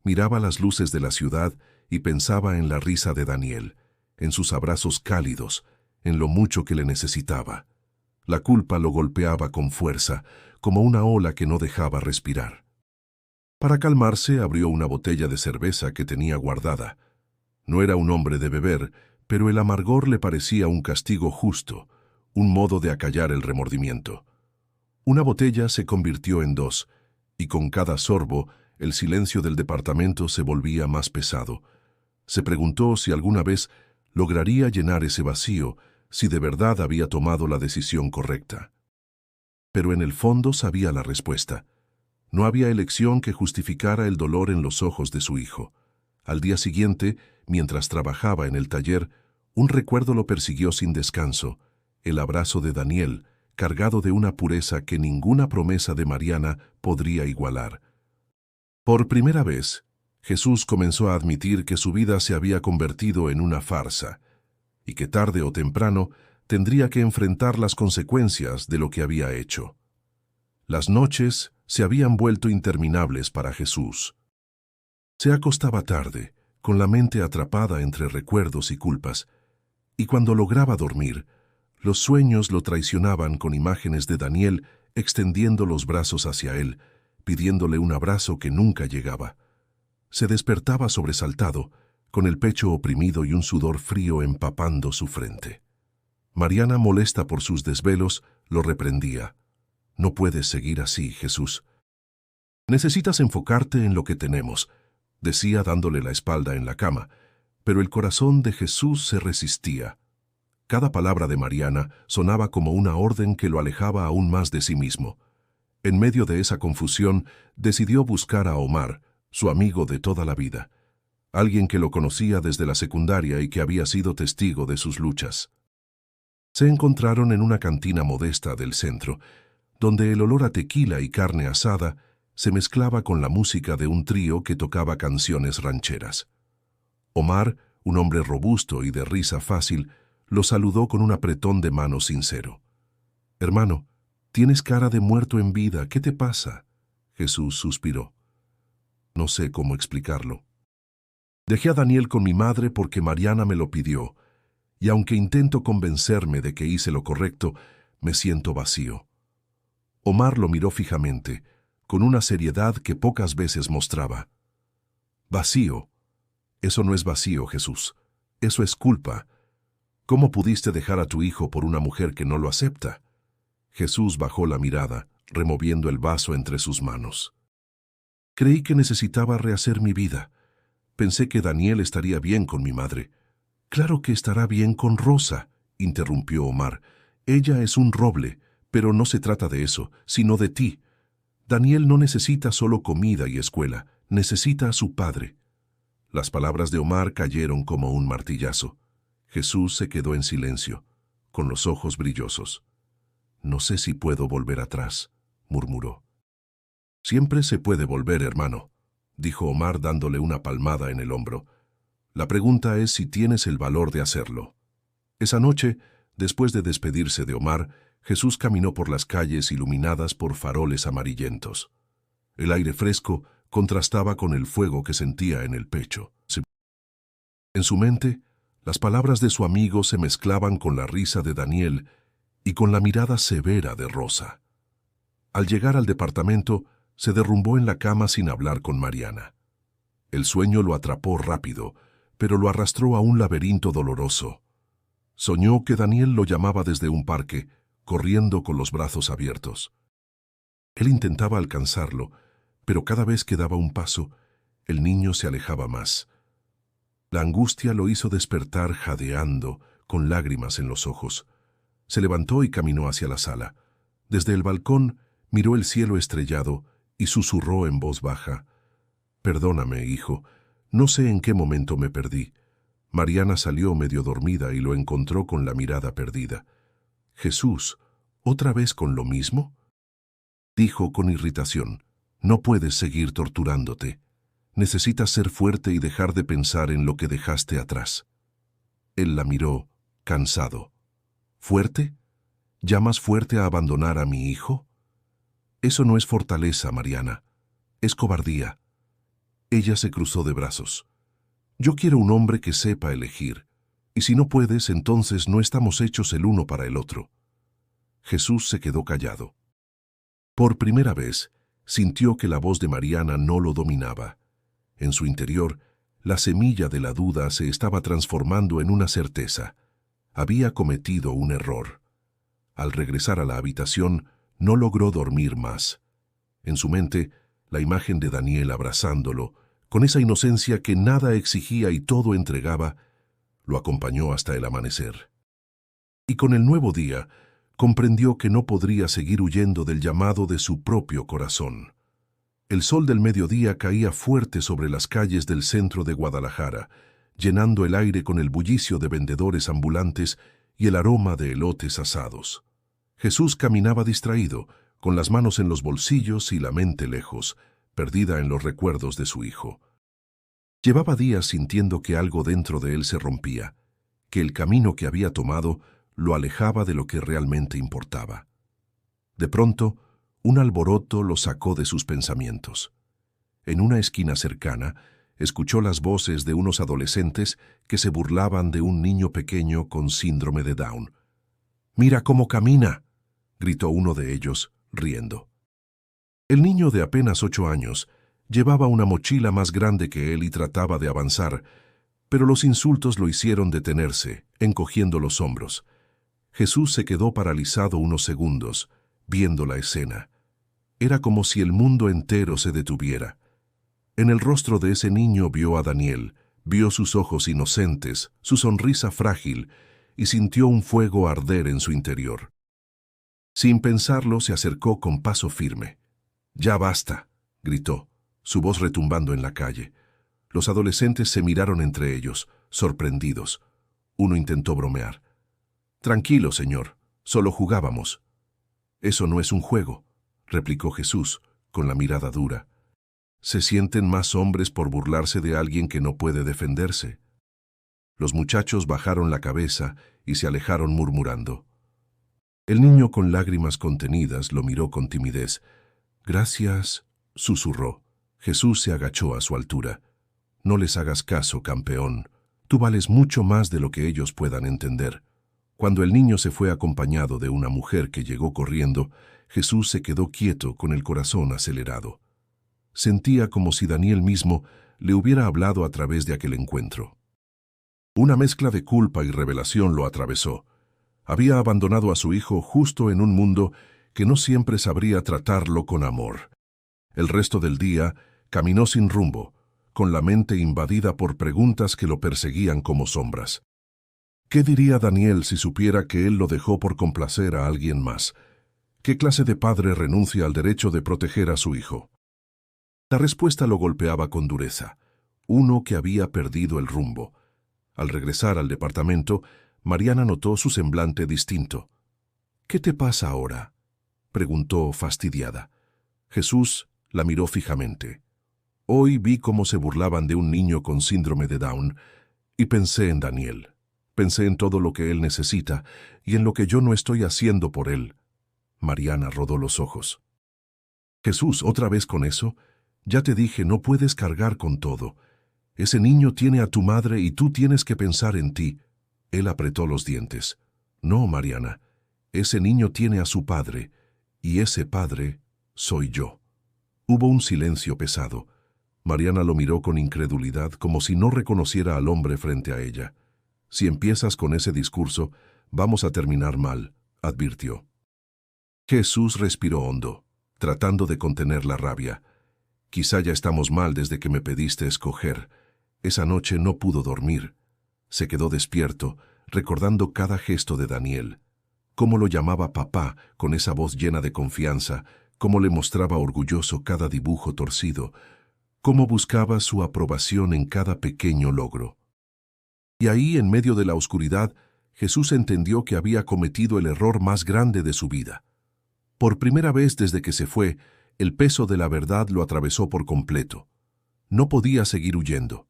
Miraba las luces de la ciudad y pensaba en la risa de Daniel, en sus abrazos cálidos, en lo mucho que le necesitaba. La culpa lo golpeaba con fuerza, como una ola que no dejaba respirar. Para calmarse, abrió una botella de cerveza que tenía guardada. No era un hombre de beber, pero el amargor le parecía un castigo justo, un modo de acallar el remordimiento. Una botella se convirtió en dos, y con cada sorbo, el silencio del departamento se volvía más pesado. Se preguntó si alguna vez lograría llenar ese vacío, si de verdad había tomado la decisión correcta. Pero en el fondo sabía la respuesta. No había elección que justificara el dolor en los ojos de su hijo. Al día siguiente, mientras trabajaba en el taller, un recuerdo lo persiguió sin descanso: el abrazo de Daniel, cargado de una pureza que ninguna promesa de Mariana podría igualar. Por primera vez, Jesús comenzó a admitir que su vida se había convertido en una farsa, y que tarde o temprano tendría que enfrentar las consecuencias de lo que había hecho. Las noches se habían vuelto interminables para Jesús. Se acostaba tarde, con la mente atrapada entre recuerdos y culpas, y cuando lograba dormir, los sueños lo traicionaban con imágenes de Daniel extendiendo los brazos hacia él, pidiéndole un abrazo que nunca llegaba. Se despertaba sobresaltado, con el pecho oprimido y un sudor frío empapando su frente. Mariana, molesta por sus desvelos, lo reprendía. «No puedes seguir así, Jesús. Necesitas enfocarte en lo que tenemos», decía dándole la espalda en la cama, pero el corazón de Jesús se resistía. Cada palabra de Mariana sonaba como una orden que lo alejaba aún más de sí mismo. En medio de esa confusión, decidió buscar a Omar, su amigo de toda la vida, alguien que lo conocía desde la secundaria y que había sido testigo de sus luchas. Se encontraron en una cantina modesta del centro, donde el olor a tequila y carne asada se mezclaba con la música de un trío que tocaba canciones rancheras. Omar, un hombre robusto y de risa fácil, lo saludó con un apretón de mano sincero. «Hermano, tienes cara de muerto en vida, ¿qué te pasa?», Jesús suspiró. «No sé cómo explicarlo. Dejé a Daniel con mi madre porque Mariana me lo pidió, y aunque intento convencerme de que hice lo correcto, me siento vacío». Omar lo miró fijamente, con una seriedad que pocas veces mostraba. «Vacío. Eso no es vacío, Jesús. Eso es culpa. ¿Cómo pudiste dejar a tu hijo por una mujer que no lo acepta?». Jesús bajó la mirada, removiendo el vaso entre sus manos. «Creí que necesitaba rehacer mi vida. Pensé que Daniel estaría bien con mi madre». «Claro que estará bien con Rosa», interrumpió Omar. «Ella es un roble, pero no se trata de eso, sino de ti. Daniel no necesita solo comida y escuela, necesita a su padre. Las palabras de Omar cayeron como un martillazo. Jesús se quedó en silencio, con los ojos brillosos. «No sé si puedo volver atrás», murmuró. «Siempre se puede volver, hermano», dijo Omar dándole una palmada en el hombro. «La pregunta es si tienes el valor de hacerlo». Esa noche, después de despedirse de Omar, Jesús caminó por las calles iluminadas por faroles amarillentos. El aire fresco contrastaba con el fuego que sentía en el pecho. En su mente, las palabras de su amigo se mezclaban con la risa de Daniel y con la mirada severa de Rosa. Al llegar al departamento, se derrumbó en la cama sin hablar con Mariana. El sueño lo atrapó rápido, pero lo arrastró a un laberinto doloroso. Soñó que Daniel lo llamaba desde un parque, corriendo con los brazos abiertos. Él intentaba alcanzarlo, pero cada vez que daba un paso, el niño se alejaba más. La angustia lo hizo despertar jadeando, con lágrimas en los ojos. Se levantó y caminó hacia la sala. Desde el balcón miró el cielo estrellado y susurró en voz baja: «Perdóname, hijo, no sé en qué momento me perdí». Mariana salió medio dormida y lo encontró con la mirada perdida. «Jesús, ¿otra vez con lo mismo?», dijo con irritación. «No puedes seguir torturándote. Necesitas ser fuerte y dejar de pensar en lo que dejaste atrás». Él la miró, cansado. «¿Fuerte? ¿Llamas fuerte a abandonar a mi hijo? Eso no es fortaleza, Mariana. Es cobardía». Ella se cruzó de brazos. «Yo quiero un hombre que sepa elegir, y si no puedes, entonces no estamos hechos el uno para el otro». Jesús se quedó callado. Por primera vez, sintió que la voz de Mariana no lo dominaba. En su interior, la semilla de la duda se estaba transformando en una certeza. Había cometido un error. Al regresar a la habitación, no logró dormir más. En su mente, la imagen de Daniel abrazándolo, con esa inocencia que nada exigía y todo entregaba, lo acompañó hasta el amanecer. Y con el nuevo día, comprendió que no podría seguir huyendo del llamado de su propio corazón. El sol del mediodía caía fuerte sobre las calles del centro de Guadalajara, llenando el aire con el bullicio de vendedores ambulantes y el aroma de elotes asados. Jesús caminaba distraído, con las manos en los bolsillos y la mente lejos, perdida en los recuerdos de su hijo. Llevaba días sintiendo que algo dentro de él se rompía, que el camino que había tomado lo alejaba de lo que realmente importaba. De pronto, un alboroto lo sacó de sus pensamientos. En una esquina cercana, escuchó las voces de unos adolescentes que se burlaban de un niño pequeño con síndrome de Down. «¡Mira cómo camina!», gritó uno de ellos, riendo. El niño de apenas 8 años llevaba una mochila más grande que él y trataba de avanzar, pero los insultos lo hicieron detenerse, encogiendo los hombros. Jesús se quedó paralizado unos segundos, viendo la escena. Era como si el mundo entero se detuviera. En el rostro de ese niño vio a Daniel, vio sus ojos inocentes, su sonrisa frágil, y sintió un fuego arder en su interior. Sin pensarlo, se acercó con paso firme. «¡Ya basta!», gritó, su voz retumbando en la calle. Los adolescentes se miraron entre ellos, sorprendidos. Uno intentó bromear. «Tranquilo, señor, solo jugábamos». «Eso no es un juego», replicó Jesús, con la mirada dura. «Se sienten más hombres por burlarse de alguien que no puede defenderse». Los muchachos bajaron la cabeza y se alejaron murmurando. El niño, con lágrimas contenidas, lo miró con timidez. «Gracias», susurró. Jesús se agachó a su altura. «No les hagas caso, campeón. Tú vales mucho más de lo que ellos puedan entender». Cuando el niño se fue acompañado de una mujer que llegó corriendo, Jesús se quedó quieto con el corazón acelerado. Sentía como si Daniel mismo le hubiera hablado a través de aquel encuentro. Una mezcla de culpa y revelación lo atravesó. Había abandonado a su hijo justo en un mundo que no siempre sabría tratarlo con amor. El resto del día caminó sin rumbo, con la mente invadida por preguntas que lo perseguían como sombras. ¿Qué diría Daniel si supiera que él lo dejó por complacer a alguien más? ¿Qué clase de padre renuncia al derecho de proteger a su hijo? La respuesta lo golpeaba con dureza. Uno que había perdido el rumbo. Al regresar al departamento, Mariana notó su semblante distinto. «¿Qué te pasa ahora?», preguntó fastidiada. Jesús la miró fijamente. «Hoy vi cómo se burlaban de un niño con síndrome de Down y pensé en Daniel. Pensé en todo lo que él necesita y en lo que yo no estoy haciendo por él». Mariana rodó los ojos. «Jesús, ¿otra vez con eso? Ya te dije, no puedes cargar con todo. Ese niño tiene a tu madre y tú tienes que pensar en ti». Él apretó los dientes. «No, Mariana, ese niño tiene a su padre, y ese padre soy yo». Hubo un silencio pesado. Mariana lo miró con incredulidad, como si no reconociera al hombre frente a ella. «Si empiezas con ese discurso, vamos a terminar mal», advirtió. Jesús respiró hondo, tratando de contener la rabia. «Quizá ya estamos mal desde que me pediste escoger. Esa noche no pudo dormir». Se quedó despierto, recordando cada gesto de Daniel. Cómo lo llamaba papá con esa voz llena de confianza, cómo le mostraba orgulloso cada dibujo torcido, cómo buscaba su aprobación en cada pequeño logro. Y ahí, en medio de la oscuridad, Jesús entendió que había cometido el error más grande de su vida. Por primera vez desde que se fue, el peso de la verdad lo atravesó por completo. No podía seguir huyendo.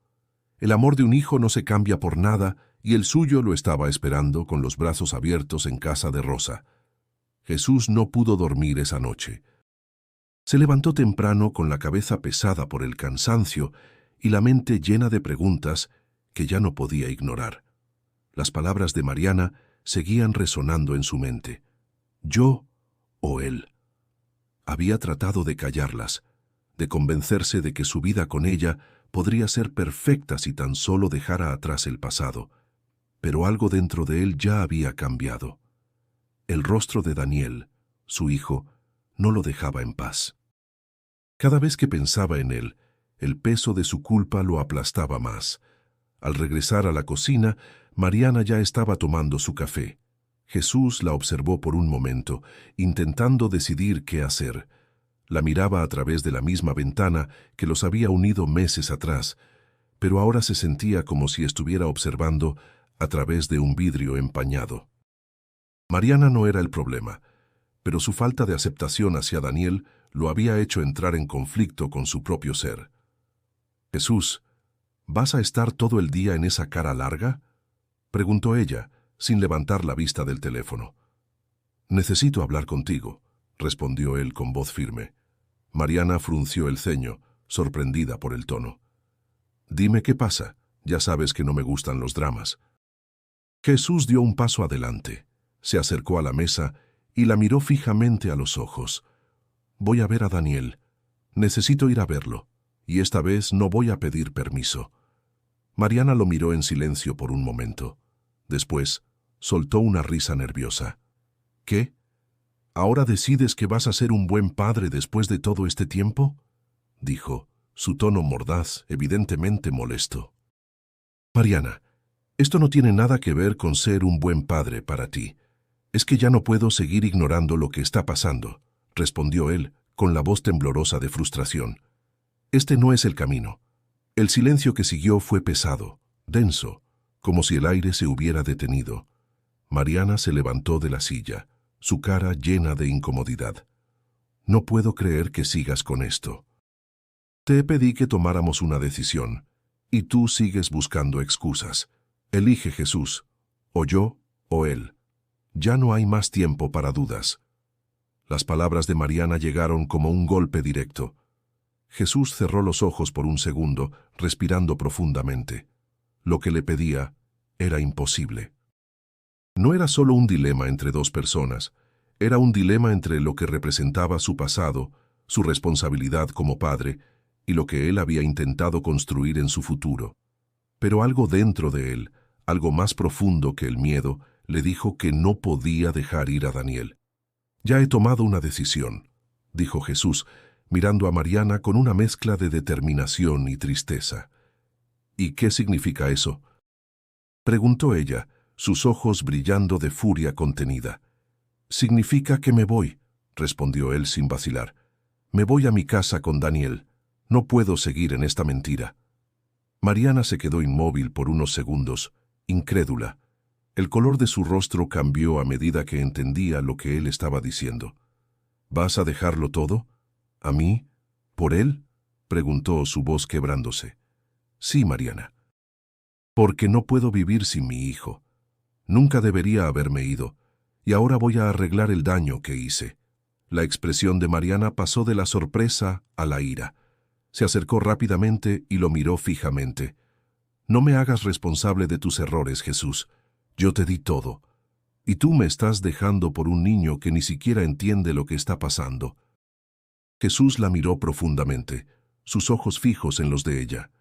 El amor de un hijo no se cambia por nada, y el suyo lo estaba esperando con los brazos abiertos en casa de Rosa. Jesús no pudo dormir esa noche. Se levantó temprano con la cabeza pesada por el cansancio y la mente llena de preguntas que ya no podía ignorar. Las palabras de Mariana seguían resonando en su mente. ¿Yo o él? Había tratado de callarlas, de convencerse de que su vida con ella podría ser perfecta si tan solo dejara atrás el pasado, pero algo dentro de él ya había cambiado. El rostro de Daniel, su hijo, no lo dejaba en paz. Cada vez que pensaba en él, el peso de su culpa lo aplastaba más. Al regresar a la cocina, Mariana ya estaba tomando su café. Jesús la observó por un momento, intentando decidir qué hacer. La miraba a través de la misma ventana que los había unido meses atrás, pero ahora se sentía como si estuviera observando a través de un vidrio empañado. Mariana no era el problema, pero su falta de aceptación hacia Daniel lo había hecho entrar en conflicto con su propio ser. «Jesús, ¿vas a estar todo el día en esa cara larga?», preguntó ella, sin levantar la vista del teléfono. «Necesito hablar contigo», respondió él con voz firme. Mariana frunció el ceño, sorprendida por el tono. «Dime qué pasa, ya sabes que no me gustan los dramas». Jesús dio un paso adelante, se acercó a la mesa y la miró fijamente a los ojos. «Voy a ver a Daniel. Necesito ir a verlo, y esta vez no voy a pedir permiso». Mariana lo miró en silencio por un momento. Después, soltó una risa nerviosa. «¿Qué? ¿Ahora decides que vas a ser un buen padre después de todo este tiempo?», dijo, su tono mordaz, evidentemente molesto. «Mariana, esto no tiene nada que ver con ser un buen padre para ti. Es que ya no puedo seguir ignorando lo que está pasando», respondió él, con la voz temblorosa de frustración. «Este no es el camino». El silencio que siguió fue pesado, denso, como si el aire se hubiera detenido. Mariana se levantó de la silla, su cara llena de incomodidad. «No puedo creer que sigas con esto. Te pedí que tomáramos una decisión, y tú sigues buscando excusas. Elige, Jesús, o yo o él. Ya no hay más tiempo para dudas». Las palabras de Mariana llegaron como un golpe directo. Jesús cerró los ojos por un segundo, respirando profundamente. Lo que le pedía era imposible. No era solo un dilema entre dos personas, era un dilema entre lo que representaba su pasado, su responsabilidad como padre, y lo que él había intentado construir en su futuro. Pero algo dentro de él, algo más profundo que el miedo, le dijo que no podía dejar ir a Daniel. «Ya he tomado una decisión», dijo Jesús, mirando a Mariana con una mezcla de determinación y tristeza. «¿Y qué significa eso?», preguntó ella, sus ojos brillando de furia contenida. «Significa que me voy», respondió él sin vacilar. Me voy a mi casa con Daniel. No puedo seguir en esta mentira. Mariana se quedó inmóvil por unos segundos, incrédula. El color de su rostro cambió a medida que entendía lo que él estaba diciendo. ¿Vas a dejarlo todo? ¿A mí? ¿Por él?, preguntó, su voz quebrándose. Sí, Mariana. Porque no puedo vivir sin mi hijo. Nunca debería haberme ido, y ahora voy a arreglar el daño que hice. La expresión de Mariana pasó de la sorpresa a la ira. Se acercó rápidamente y lo miró fijamente. No me hagas responsable de tus errores, Jesús. Yo te di todo. Y tú me estás dejando por un niño que ni siquiera entiende lo que está pasando. Jesús la miró profundamente, sus ojos fijos en los de ella.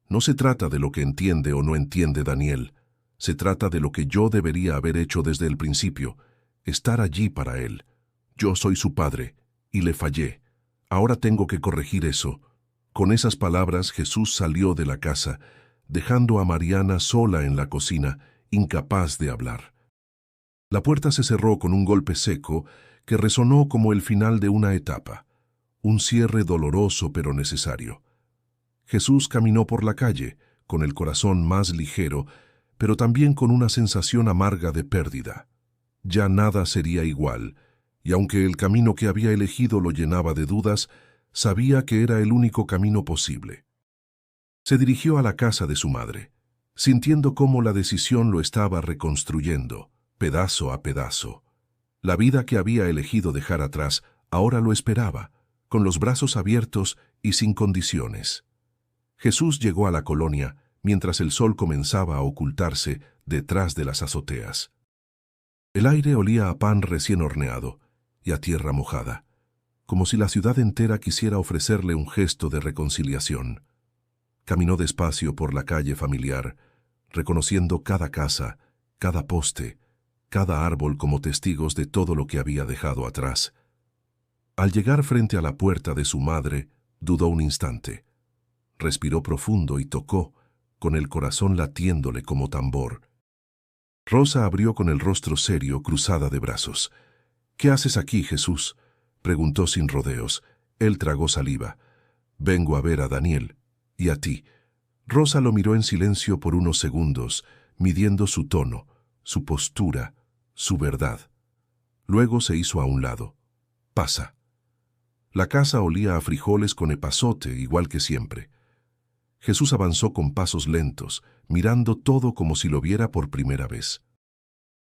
No se trata de lo que entiende o no entiende Daniel. Se trata de lo que yo debería haber hecho desde el principio, estar allí para él. Yo soy su padre, y le fallé. Ahora tengo que corregir eso. Con esas palabras Jesús salió de la casa, dejando a Mariana sola en la cocina, incapaz de hablar. La puerta se cerró con un golpe seco que resonó como el final de una etapa, un cierre doloroso pero necesario. Jesús caminó por la calle, con el corazón más ligero, pero también con una sensación amarga de pérdida. Ya nada sería igual, y aunque el camino que había elegido lo llenaba de dudas, sabía que era el único camino posible. Se dirigió a la casa de su madre, sintiendo cómo la decisión lo estaba reconstruyendo, pedazo a pedazo. La vida que había elegido dejar atrás ahora lo esperaba, con los brazos abiertos y sin condiciones. Jesús llegó a la colonia mientras el sol comenzaba a ocultarse detrás de las azoteas. El aire olía a pan recién horneado y a tierra mojada, como si la ciudad entera quisiera ofrecerle un gesto de reconciliación. Caminó despacio por la calle familiar, reconociendo cada casa, cada poste, cada árbol como testigos de todo lo que había dejado atrás. Al llegar frente a la puerta de su madre, dudó un instante. Respiró profundo y tocó, con el corazón latiéndole como tambor. Rosa abrió con el rostro serio, cruzada de brazos. «¿Qué haces aquí, Jesús?», preguntó sin rodeos. Él tragó saliva. «Vengo a ver a Daniel. ¿Y a ti?». Rosa lo miró en silencio por unos segundos, midiendo su tono, su postura, su verdad. Luego se hizo a un lado. «Pasa». La casa olía a frijoles con epazote, igual que siempre. Jesús avanzó con pasos lentos, mirando todo como si lo viera por primera vez.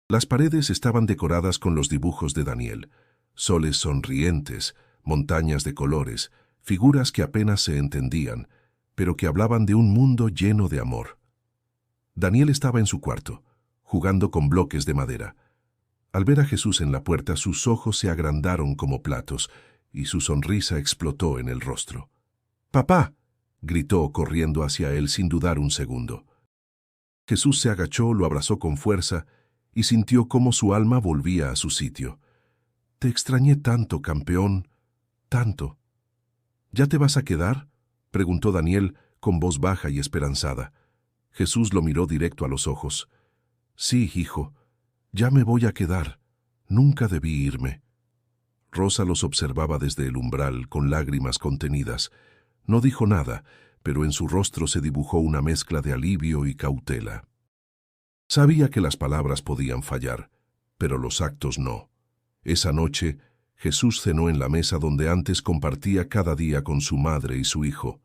Las paredes estaban decoradas con los dibujos de Daniel, soles sonrientes, montañas de colores, figuras que apenas se entendían, pero que hablaban de un mundo lleno de amor. Daniel estaba en su cuarto, jugando con bloques de madera. Al ver a Jesús en la puerta, sus ojos se agrandaron como platos y su sonrisa explotó en el rostro. «¡Papá!», gritó corriendo hacia él sin dudar un segundo. Jesús se agachó, lo abrazó con fuerza y sintió cómo su alma volvía a su sitio. «Te extrañé tanto, campeón, tanto». «¿Ya te vas a quedar?», preguntó Daniel con voz baja y esperanzada. Jesús lo miró directo a los ojos. «Sí, hijo, ya me voy a quedar. Nunca debí irme». Rosa los observaba desde el umbral con lágrimas contenidas. No dijo nada, pero en su rostro se dibujó una mezcla de alivio y cautela. Sabía que las palabras podían fallar, pero los actos no. Esa noche, Jesús cenó en la mesa donde antes compartía cada día con su madre y su hijo.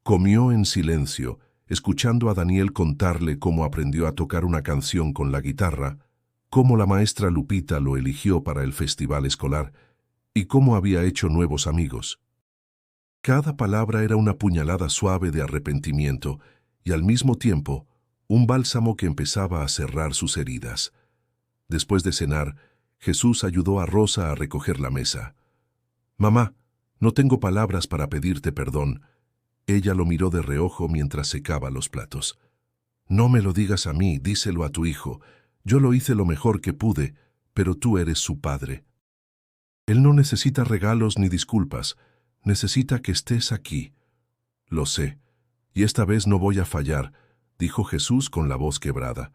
Comió en silencio, escuchando a Daniel contarle cómo aprendió a tocar una canción con la guitarra, cómo la maestra Lupita lo eligió para el festival escolar y cómo había hecho nuevos amigos. Cada palabra era una puñalada suave de arrepentimiento y al mismo tiempo un bálsamo que empezaba a cerrar sus heridas. Después de cenar, Jesús ayudó a Rosa a recoger la mesa. «Mamá, no tengo palabras para pedirte perdón». Ella lo miró de reojo mientras secaba los platos. «No me lo digas a mí, díselo a tu hijo. Yo lo hice lo mejor que pude, pero tú eres su padre. Él no necesita regalos ni disculpas. Necesita que estés aquí». «Lo sé, y esta vez no voy a fallar», dijo Jesús con la voz quebrada.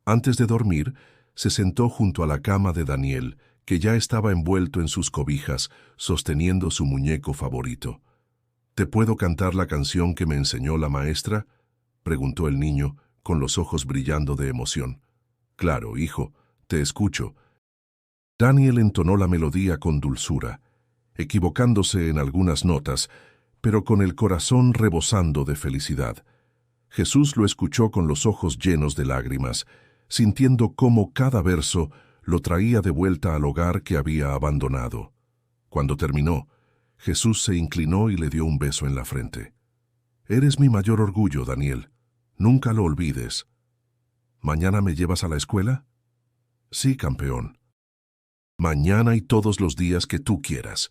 Antes de dormir, se sentó junto a la cama de Daniel, que ya estaba envuelto en sus cobijas, sosteniendo su muñeco favorito. ¿Te puedo cantar la canción que me enseñó la maestra?, preguntó el niño, con los ojos brillando de emoción. Claro, hijo, te escucho. Daniel entonó la melodía con dulzura, equivocándose en algunas notas, pero con el corazón rebosando de felicidad. Jesús lo escuchó con los ojos llenos de lágrimas, sintiendo cómo cada verso lo traía de vuelta al hogar que había abandonado. Cuando terminó, Jesús se inclinó y le dio un beso en la frente. «Eres mi mayor orgullo, Daniel. Nunca lo olvides. ¿Mañana me llevas a la escuela?» «Sí, campeón. Mañana y todos los días que tú quieras».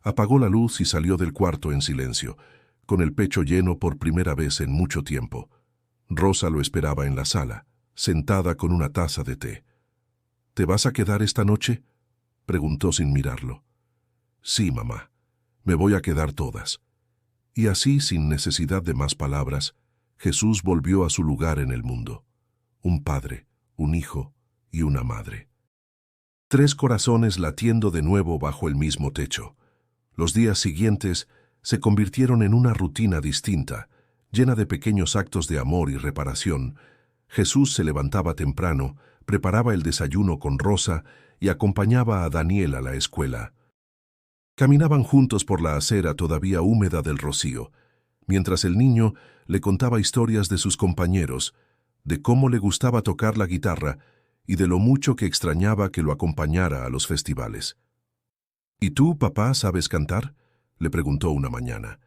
Apagó la luz y salió del cuarto en silencio, con el pecho lleno por primera vez en mucho tiempo. Rosa lo esperaba en la sala, sentada con una taza de té. «¿Te vas a quedar esta noche?», preguntó sin mirarlo. «Sí, mamá. Me voy a quedar todas». Y así, sin necesidad de más palabras, Jesús volvió a su lugar en el mundo. Un padre, un hijo y una madre. 3 corazones latiendo de nuevo bajo el mismo techo. Los días siguientes se convirtieron en una rutina distinta, llena de pequeños actos de amor y reparación. Jesús se levantaba temprano, preparaba el desayuno con Rosa y acompañaba a Daniel a la escuela. Caminaban juntos por la acera todavía húmeda del rocío, mientras el niño le contaba historias de sus compañeros, de cómo le gustaba tocar la guitarra y de lo mucho que extrañaba que lo acompañara a los festivales. «¿Y tú, papá, sabes cantar?», le preguntó una mañana.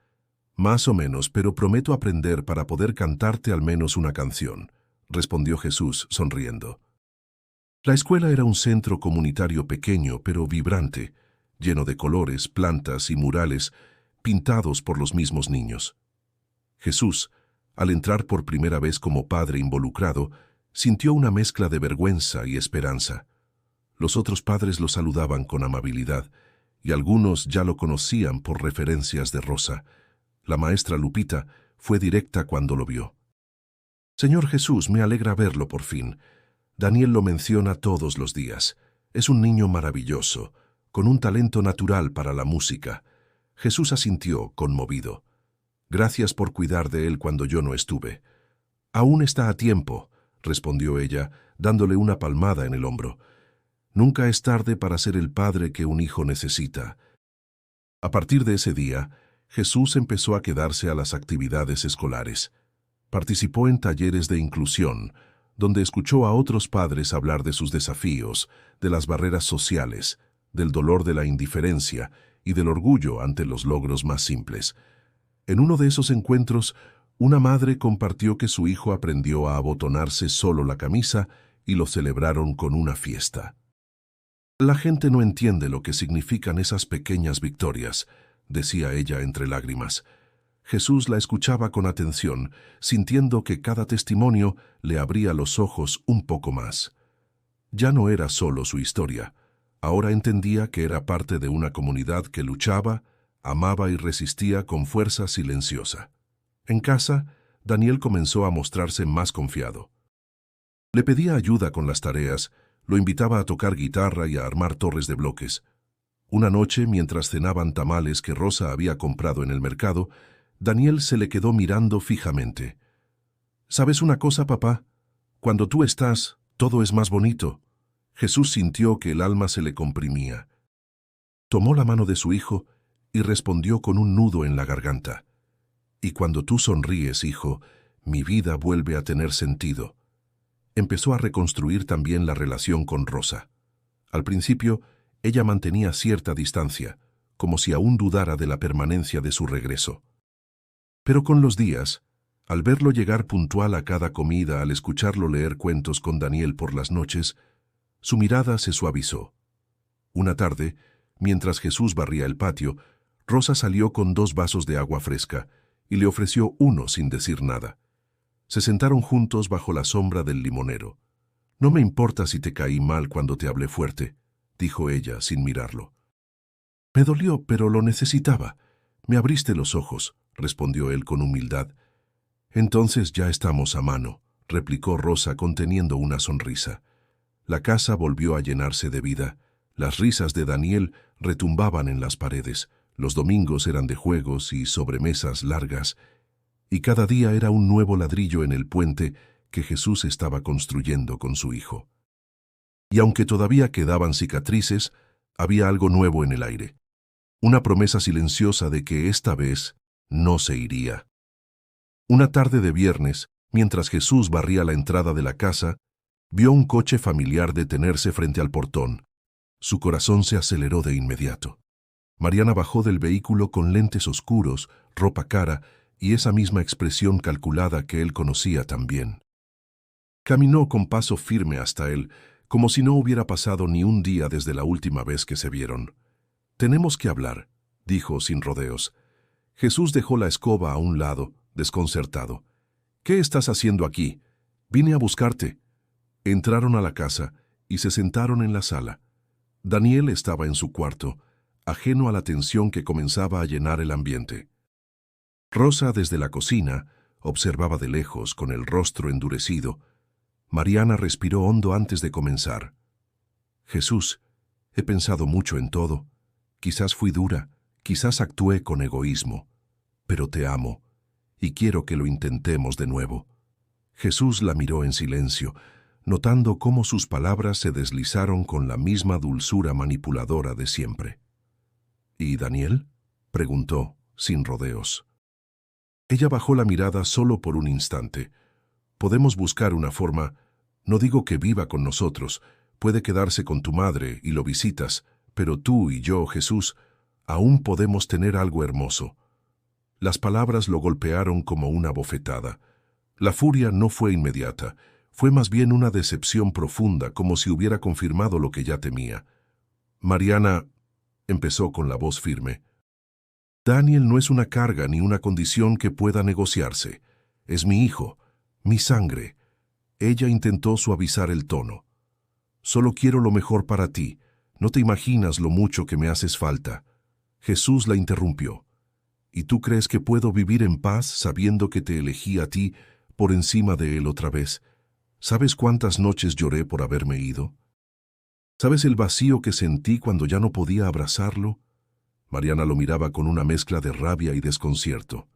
«Más o menos, pero prometo aprender para poder cantarte al menos una canción», respondió Jesús, sonriendo. La escuela era un centro comunitario pequeño, pero vibrante, lleno de colores, plantas y murales pintados por los mismos niños. Jesús, al entrar por primera vez como padre involucrado, sintió una mezcla de vergüenza y esperanza. Los otros padres lo saludaban con amabilidad, y algunos ya lo conocían por referencias de Rosa. La maestra Lupita fue directa cuando lo vio. «Señor Jesús, me alegra verlo por fin. Daniel lo menciona todos los días. Es un niño maravilloso, con un talento natural para la música». Jesús asintió, conmovido. «Gracias por cuidar de él cuando yo no estuve». «Aún está a tiempo», respondió ella, dándole una palmada en el hombro. «Nunca es tarde para ser el padre que un hijo necesita». A partir de ese día, Jesús empezó a quedarse a las actividades escolares. Participó en talleres de inclusión, donde escuchó a otros padres hablar de sus desafíos, de las barreras sociales, del dolor de la indiferencia y del orgullo ante los logros más simples. En uno de esos encuentros, una madre compartió que su hijo aprendió a abotonarse solo la camisa y lo celebraron con una fiesta. «La gente no entiende lo que significan esas pequeñas victorias», decía ella entre lágrimas. Jesús la escuchaba con atención, sintiendo que cada testimonio le abría los ojos un poco más. Ya no era solo su historia. Ahora entendía que era parte de una comunidad que luchaba, amaba y resistía con fuerza silenciosa. En casa, Daniel comenzó a mostrarse más confiado. Le pedía ayuda con las tareas, lo invitaba a tocar guitarra y a armar torres de bloques. Una noche, mientras cenaban tamales que Rosa había comprado en el mercado, Daniel se le quedó mirando fijamente. «¿Sabes una cosa, papá? Cuando tú estás, todo es más bonito». Jesús sintió que el alma se le comprimía. Tomó la mano de su hijo y respondió con un nudo en la garganta. «Y cuando tú sonríes, hijo, mi vida vuelve a tener sentido». Empezó a reconstruir también la relación con Rosa. Al principio, ella mantenía cierta distancia, como si aún dudara de la permanencia de su regreso. Pero con los días, al verlo llegar puntual a cada comida, al escucharlo leer cuentos con Daniel por las noches, su mirada se suavizó. Una tarde, mientras Jesús barría el patio, Rosa salió con 2 vasos de agua fresca y le ofreció uno sin decir nada. Se sentaron juntos bajo la sombra del limonero. «No me importa si te caí mal cuando te hablé fuerte», dijo ella sin mirarlo. «Me dolió, pero lo necesitaba. Me abriste los ojos», respondió él con humildad. «Entonces ya estamos a mano», replicó Rosa conteniendo una sonrisa. La casa volvió a llenarse de vida, Las risas de Daniel retumbaban en las paredes. Los domingos eran de juegos y sobremesas largas, y cada día era un nuevo ladrillo en el puente que Jesús estaba construyendo con su hijo. Y aunque todavía quedaban cicatrices, había algo nuevo en el aire. Una promesa silenciosa de que esta vez no se iría. Una tarde de viernes, mientras Jesús barría la entrada de la casa, vio un coche familiar detenerse frente al portón. Su corazón se aceleró de inmediato. Mariana bajó del vehículo con lentes oscuros, ropa cara y esa misma expresión calculada que él conocía tan bien. Caminó con paso firme hasta él, como si no hubiera pasado ni un día desde la última vez que se vieron. «Tenemos que hablar», dijo sin rodeos. Jesús dejó la escoba a un lado, desconcertado. «¿Qué estás haciendo aquí? Vine a buscarte». Entraron a la casa y se sentaron en la sala. Daniel estaba en su cuarto, ajeno a la tensión que comenzaba a llenar el ambiente. Rosa, desde la cocina, observaba de lejos, con el rostro endurecido. Mariana respiró hondo antes de comenzar. «Jesús, he pensado mucho en todo. Quizás fui dura, quizás actué con egoísmo, pero te amo, y quiero que lo intentemos de nuevo». Jesús la miró en silencio, notando cómo sus palabras se deslizaron con la misma dulzura manipuladora de siempre. «¿Y Daniel?», preguntó, sin rodeos. Ella bajó la mirada solo por un instante. «Podemos buscar una forma. No digo que viva con nosotros, puede quedarse con tu madre y lo visitas, pero tú y yo, Jesús, aún podemos tener algo hermoso». Las palabras lo golpearon como una bofetada. La furia no fue inmediata, fue más bien una decepción profunda, como si hubiera confirmado lo que ya temía. «Mariana», empezó con la voz firme, «Daniel no es una carga ni una condición que pueda negociarse. Es mi hijo, mi sangre». Ella intentó suavizar el tono. «Solo quiero lo mejor para ti. No te imaginas lo mucho que me haces falta». Jesús la interrumpió. «¿Y tú crees que puedo vivir en paz sabiendo que te elegí a ti por encima de él otra vez? ¿Sabes cuántas noches lloré por haberme ido? ¿Sabes el vacío que sentí cuando ya no podía abrazarlo?» Mariana lo miraba con una mezcla de rabia y desconcierto.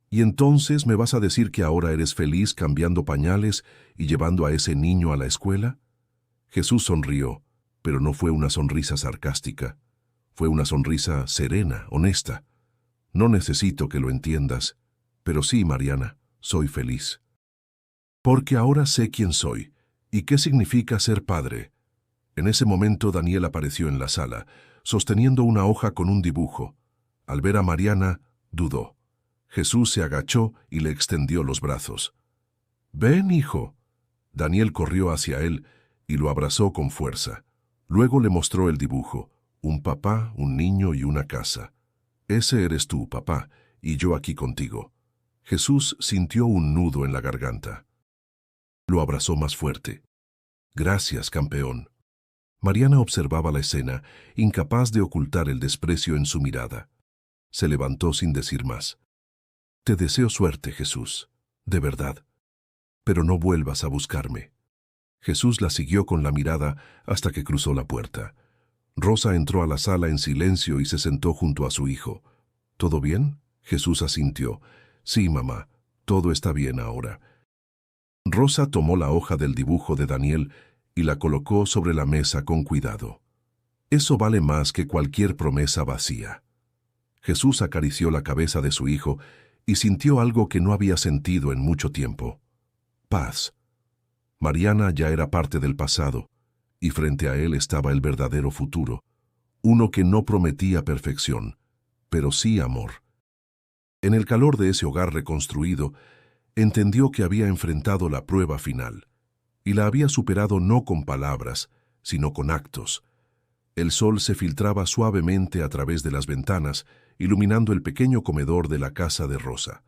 «¿Y entonces me vas a decir que ahora eres feliz cambiando pañales y llevando a ese niño a la escuela?» Jesús sonrió, pero no fue una sonrisa sarcástica. Fue una sonrisa serena, honesta. «No necesito que lo entiendas, pero sí, Mariana, soy feliz. Porque ahora sé quién soy y qué significa ser padre». En ese momento Daniel apareció en la sala, sosteniendo una hoja con un dibujo. Al ver a Mariana, dudó. Jesús se agachó y le extendió los brazos. «Ven, hijo». Daniel corrió hacia él y lo abrazó con fuerza. Luego le mostró el dibujo, un papá, un niño y una casa. «Ese eres tú, papá, y yo aquí contigo». Jesús sintió un nudo en la garganta. Lo abrazó más fuerte. «Gracias, campeón». Mariana observaba la escena, incapaz de ocultar el desprecio en su mirada. Se levantó sin decir más. «Te deseo suerte, Jesús, de verdad. Pero no vuelvas a buscarme». Jesús la siguió con la mirada hasta que cruzó la puerta. Rosa entró a la sala en silencio y se sentó junto a su hijo. «¿Todo bien?», Jesús asintió. «Sí, mamá, todo está bien ahora». Rosa tomó la hoja del dibujo de Daniel y la colocó sobre la mesa con cuidado. «Eso vale más que cualquier promesa vacía». Jesús acarició la cabeza de su hijo y sintió algo que no había sentido en mucho tiempo: paz. Mariana ya era parte del pasado, y frente a él estaba el verdadero futuro, uno que no prometía perfección, pero sí amor. En el calor de ese hogar reconstruido, entendió que había enfrentado la prueba final, y la había superado no con palabras, sino con actos. El sol se filtraba suavemente a través de las ventanas, iluminando el pequeño comedor de la casa de Rosa.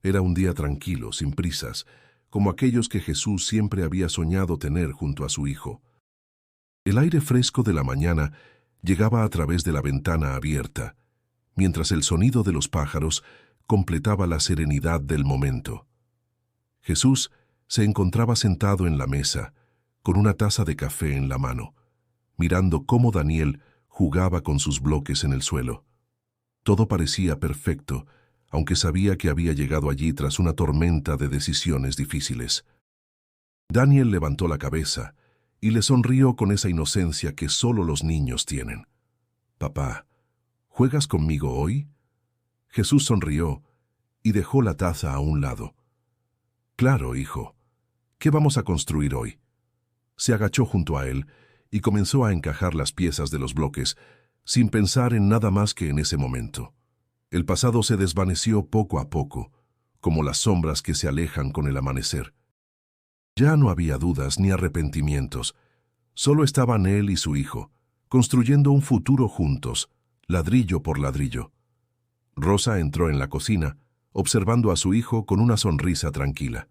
Era un día tranquilo, sin prisas, como aquellos que Jesús siempre había soñado tener junto a su hijo. El aire fresco de la mañana llegaba a través de la ventana abierta, mientras el sonido de los pájaros completaba la serenidad del momento. Jesús se encontraba sentado en la mesa, con una taza de café en la mano. mirando cómo Daniel jugaba con sus bloques en el suelo. Todo parecía perfecto, aunque sabía que había llegado allí tras una tormenta de decisiones difíciles. Daniel levantó la cabeza y le sonrió con esa inocencia que solo los niños tienen. «Papá, ¿juegas conmigo hoy?» Jesús sonrió y dejó la taza a un lado. «Claro, hijo. ¿Qué vamos a construir hoy?» Se agachó junto a él y comenzó a encajar las piezas de los bloques, sin pensar en nada más que en ese momento. El pasado se desvaneció poco a poco, como las sombras que se alejan con el amanecer. Ya no había dudas ni arrepentimientos. Solo estaban él y su hijo, construyendo un futuro juntos, ladrillo por ladrillo. Rosa entró en la cocina, observando a su hijo con una sonrisa tranquila.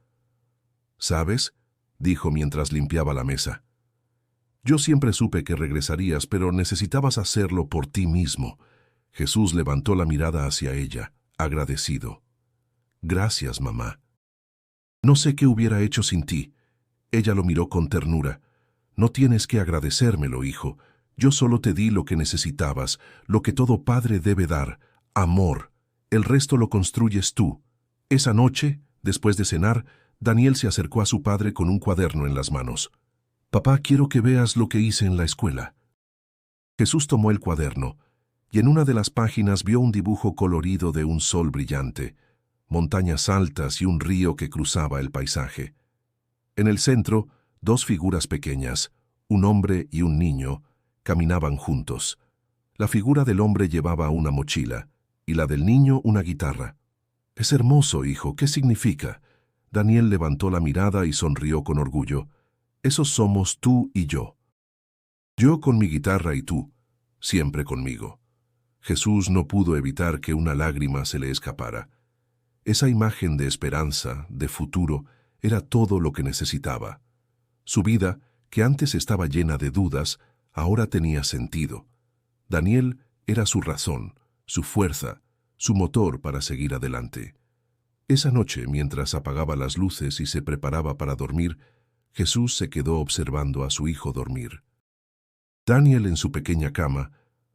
«¿Sabes?», dijo mientras limpiaba la mesa. «Yo siempre supe que regresarías, pero necesitabas hacerlo por ti mismo». Jesús levantó la mirada hacia ella, agradecido. «Gracias, mamá. No sé qué hubiera hecho sin ti». Ella lo miró con ternura. «No tienes que agradecérmelo, hijo. Yo solo te di lo que necesitabas, lo que todo padre debe dar, amor. El resto lo construyes tú». Esa noche, después de cenar, Daniel se acercó a su padre con un cuaderno en las manos. «Papá, quiero que veas lo que hice en la escuela». Jesús tomó el cuaderno, y en una de las páginas vio un dibujo colorido de un sol brillante, montañas altas y un río que cruzaba el paisaje. En el centro, dos figuras pequeñas, un hombre y un niño, caminaban juntos. La figura del hombre llevaba una mochila, y la del niño una guitarra. «Es hermoso, hijo. ¿Qué significa?» Daniel levantó la mirada y sonrió con orgullo. «Esos somos tú y yo. Yo con mi guitarra y tú, siempre conmigo». Jesús no pudo evitar que una lágrima se le escapara. Esa imagen de esperanza, de futuro, era todo lo que necesitaba. Su vida, que antes estaba llena de dudas, ahora tenía sentido. Daniel era su razón, su fuerza, su motor para seguir adelante. Esa noche, mientras apagaba las luces y se preparaba para dormir, Jesús se quedó observando a su hijo dormir. Daniel, en su pequeña cama,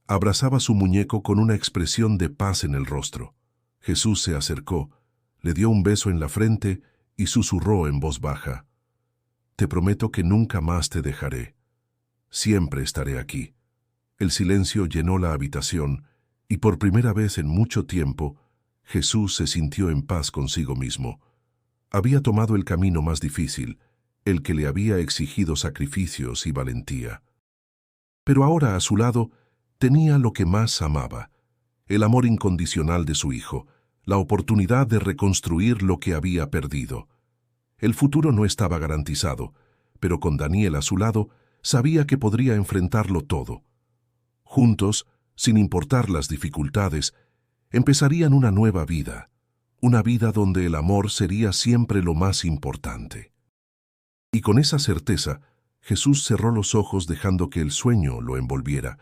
abrazaba su muñeco con una expresión de paz en el rostro. Jesús se acercó, le dio un beso en la frente y susurró en voz baja: «Te prometo que nunca más te dejaré. Siempre estaré aquí». El silencio llenó la habitación y por primera vez en mucho tiempo, Jesús se sintió en paz consigo mismo. Había tomado el camino más difícil, el que le había exigido sacrificios y valentía. Pero ahora a su lado tenía lo que más amaba, el amor incondicional de su hijo, la oportunidad de reconstruir lo que había perdido. El futuro no estaba garantizado, pero con Daniel a su lado sabía que podría enfrentarlo todo. Juntos, sin importar las dificultades, empezarían una nueva vida, una vida donde el amor sería siempre lo más importante. Y con esa certeza, Jesús cerró los ojos dejando que el sueño lo envolviera.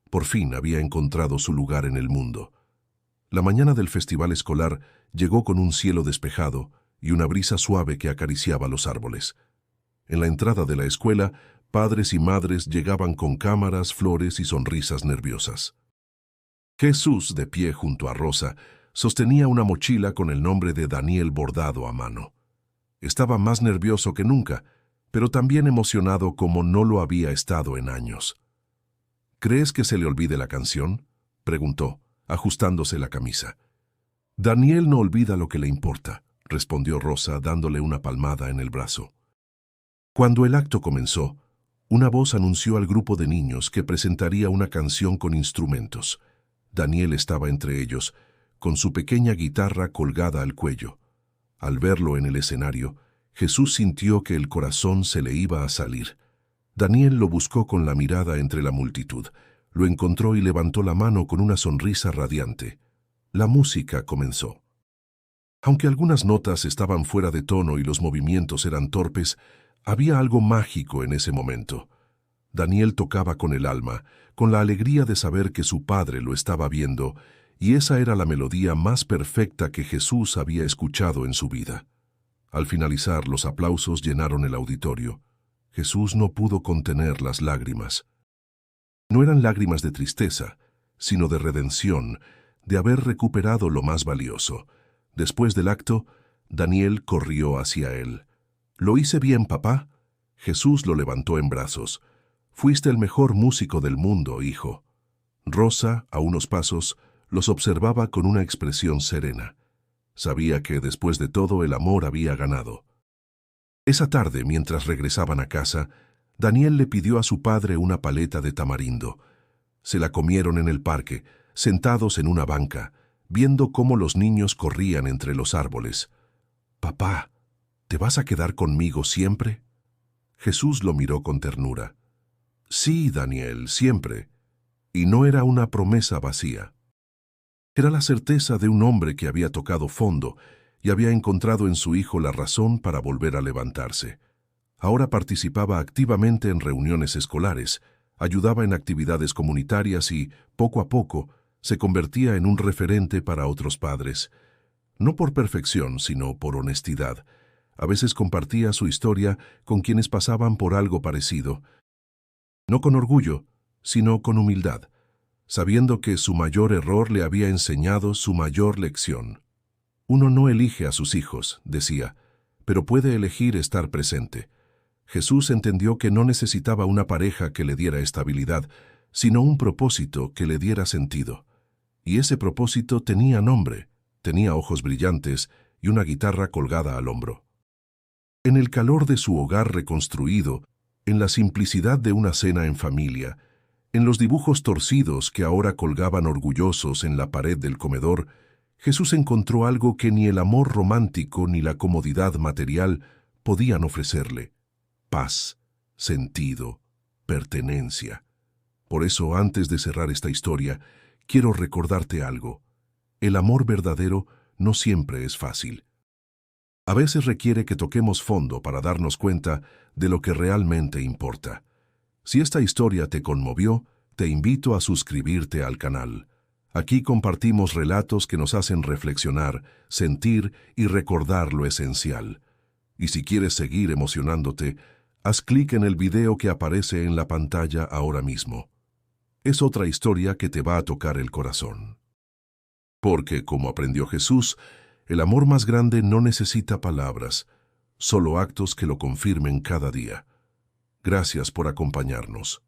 Por fin había encontrado su lugar en el mundo. La mañana del festival escolar llegó con un cielo despejado y una brisa suave que acariciaba los árboles. En la entrada de la escuela, padres y madres llegaban con cámaras, flores y sonrisas nerviosas. Jesús, de pie junto a Rosa, sostenía una mochila con el nombre de Daniel bordado a mano. Estaba más nervioso que nunca, pero también emocionado como no lo había estado en años. «¿Crees que se le olvide la canción?», preguntó, ajustándose la camisa. «Daniel no olvida lo que le importa», respondió Rosa dándole una palmada en el brazo. Cuando el acto comenzó, una voz anunció al grupo de niños que presentaría una canción con instrumentos. Daniel estaba entre ellos, con su pequeña guitarra colgada al cuello. Al verlo en el escenario, Jesús sintió que el corazón se le iba a salir. Daniel lo buscó con la mirada entre la multitud, lo encontró y levantó la mano con una sonrisa radiante. La música comenzó. Aunque algunas notas estaban fuera de tono y los movimientos eran torpes, había algo mágico en ese momento. Daniel tocaba con el alma, con la alegría de saber que su padre lo estaba viendo, y esa era la melodía más perfecta que Jesús había escuchado en su vida. Al finalizar, los aplausos llenaron el auditorio. Jesús no pudo contener las lágrimas. No eran lágrimas de tristeza, sino de redención, de haber recuperado lo más valioso. Después del acto, Daniel corrió hacia él. «¿Lo hice bien, papá?» Jesús lo levantó en brazos. «Fuiste el mejor músico del mundo, hijo». Rosa, a unos pasos, los observaba con una expresión serena. Sabía que, después de todo, el amor había ganado. Esa tarde, mientras regresaban a casa, Daniel le pidió a su padre una paleta de tamarindo. Se la comieron en el parque, sentados en una banca, viendo cómo los niños corrían entre los árboles. «Papá, ¿te vas a quedar conmigo siempre?» Jesús lo miró con ternura. «Sí, Daniel, siempre». Y no era una promesa vacía. Era la certeza de un hombre que había tocado fondo y había encontrado en su hijo la razón para volver a levantarse. Ahora participaba activamente en reuniones escolares, ayudaba en actividades comunitarias y, poco a poco, se convertía en un referente para otros padres. No por perfección, sino por honestidad. A veces compartía su historia con quienes pasaban por algo parecido. No con orgullo, sino con humildad, sabiendo que su mayor error le había enseñado su mayor lección. Uno no elige a sus hijos, decía, pero puede elegir estar presente. Jesús entendió que no necesitaba una pareja que le diera estabilidad, sino un propósito que le diera sentido. Y ese propósito tenía nombre, tenía ojos brillantes y una guitarra colgada al hombro. En el calor de su hogar reconstruido, en la simplicidad de una cena en familia, en los dibujos torcidos que ahora colgaban orgullosos en la pared del comedor, Jesús encontró algo que ni el amor romántico ni la comodidad material podían ofrecerle: paz, sentido, pertenencia. Por eso, antes de cerrar esta historia, quiero recordarte algo. El amor verdadero no siempre es fácil. A veces requiere que toquemos fondo para darnos cuenta de lo que realmente importa. Si esta historia te conmovió, te invito a suscribirte al canal. Aquí compartimos relatos que nos hacen reflexionar, sentir y recordar lo esencial. Y si quieres seguir emocionándote, haz clic en el video que aparece en la pantalla ahora mismo. Es otra historia que te va a tocar el corazón. Porque, como aprendió Jesús, el amor más grande no necesita palabras, solo actos que lo confirmen cada día. Gracias por acompañarnos.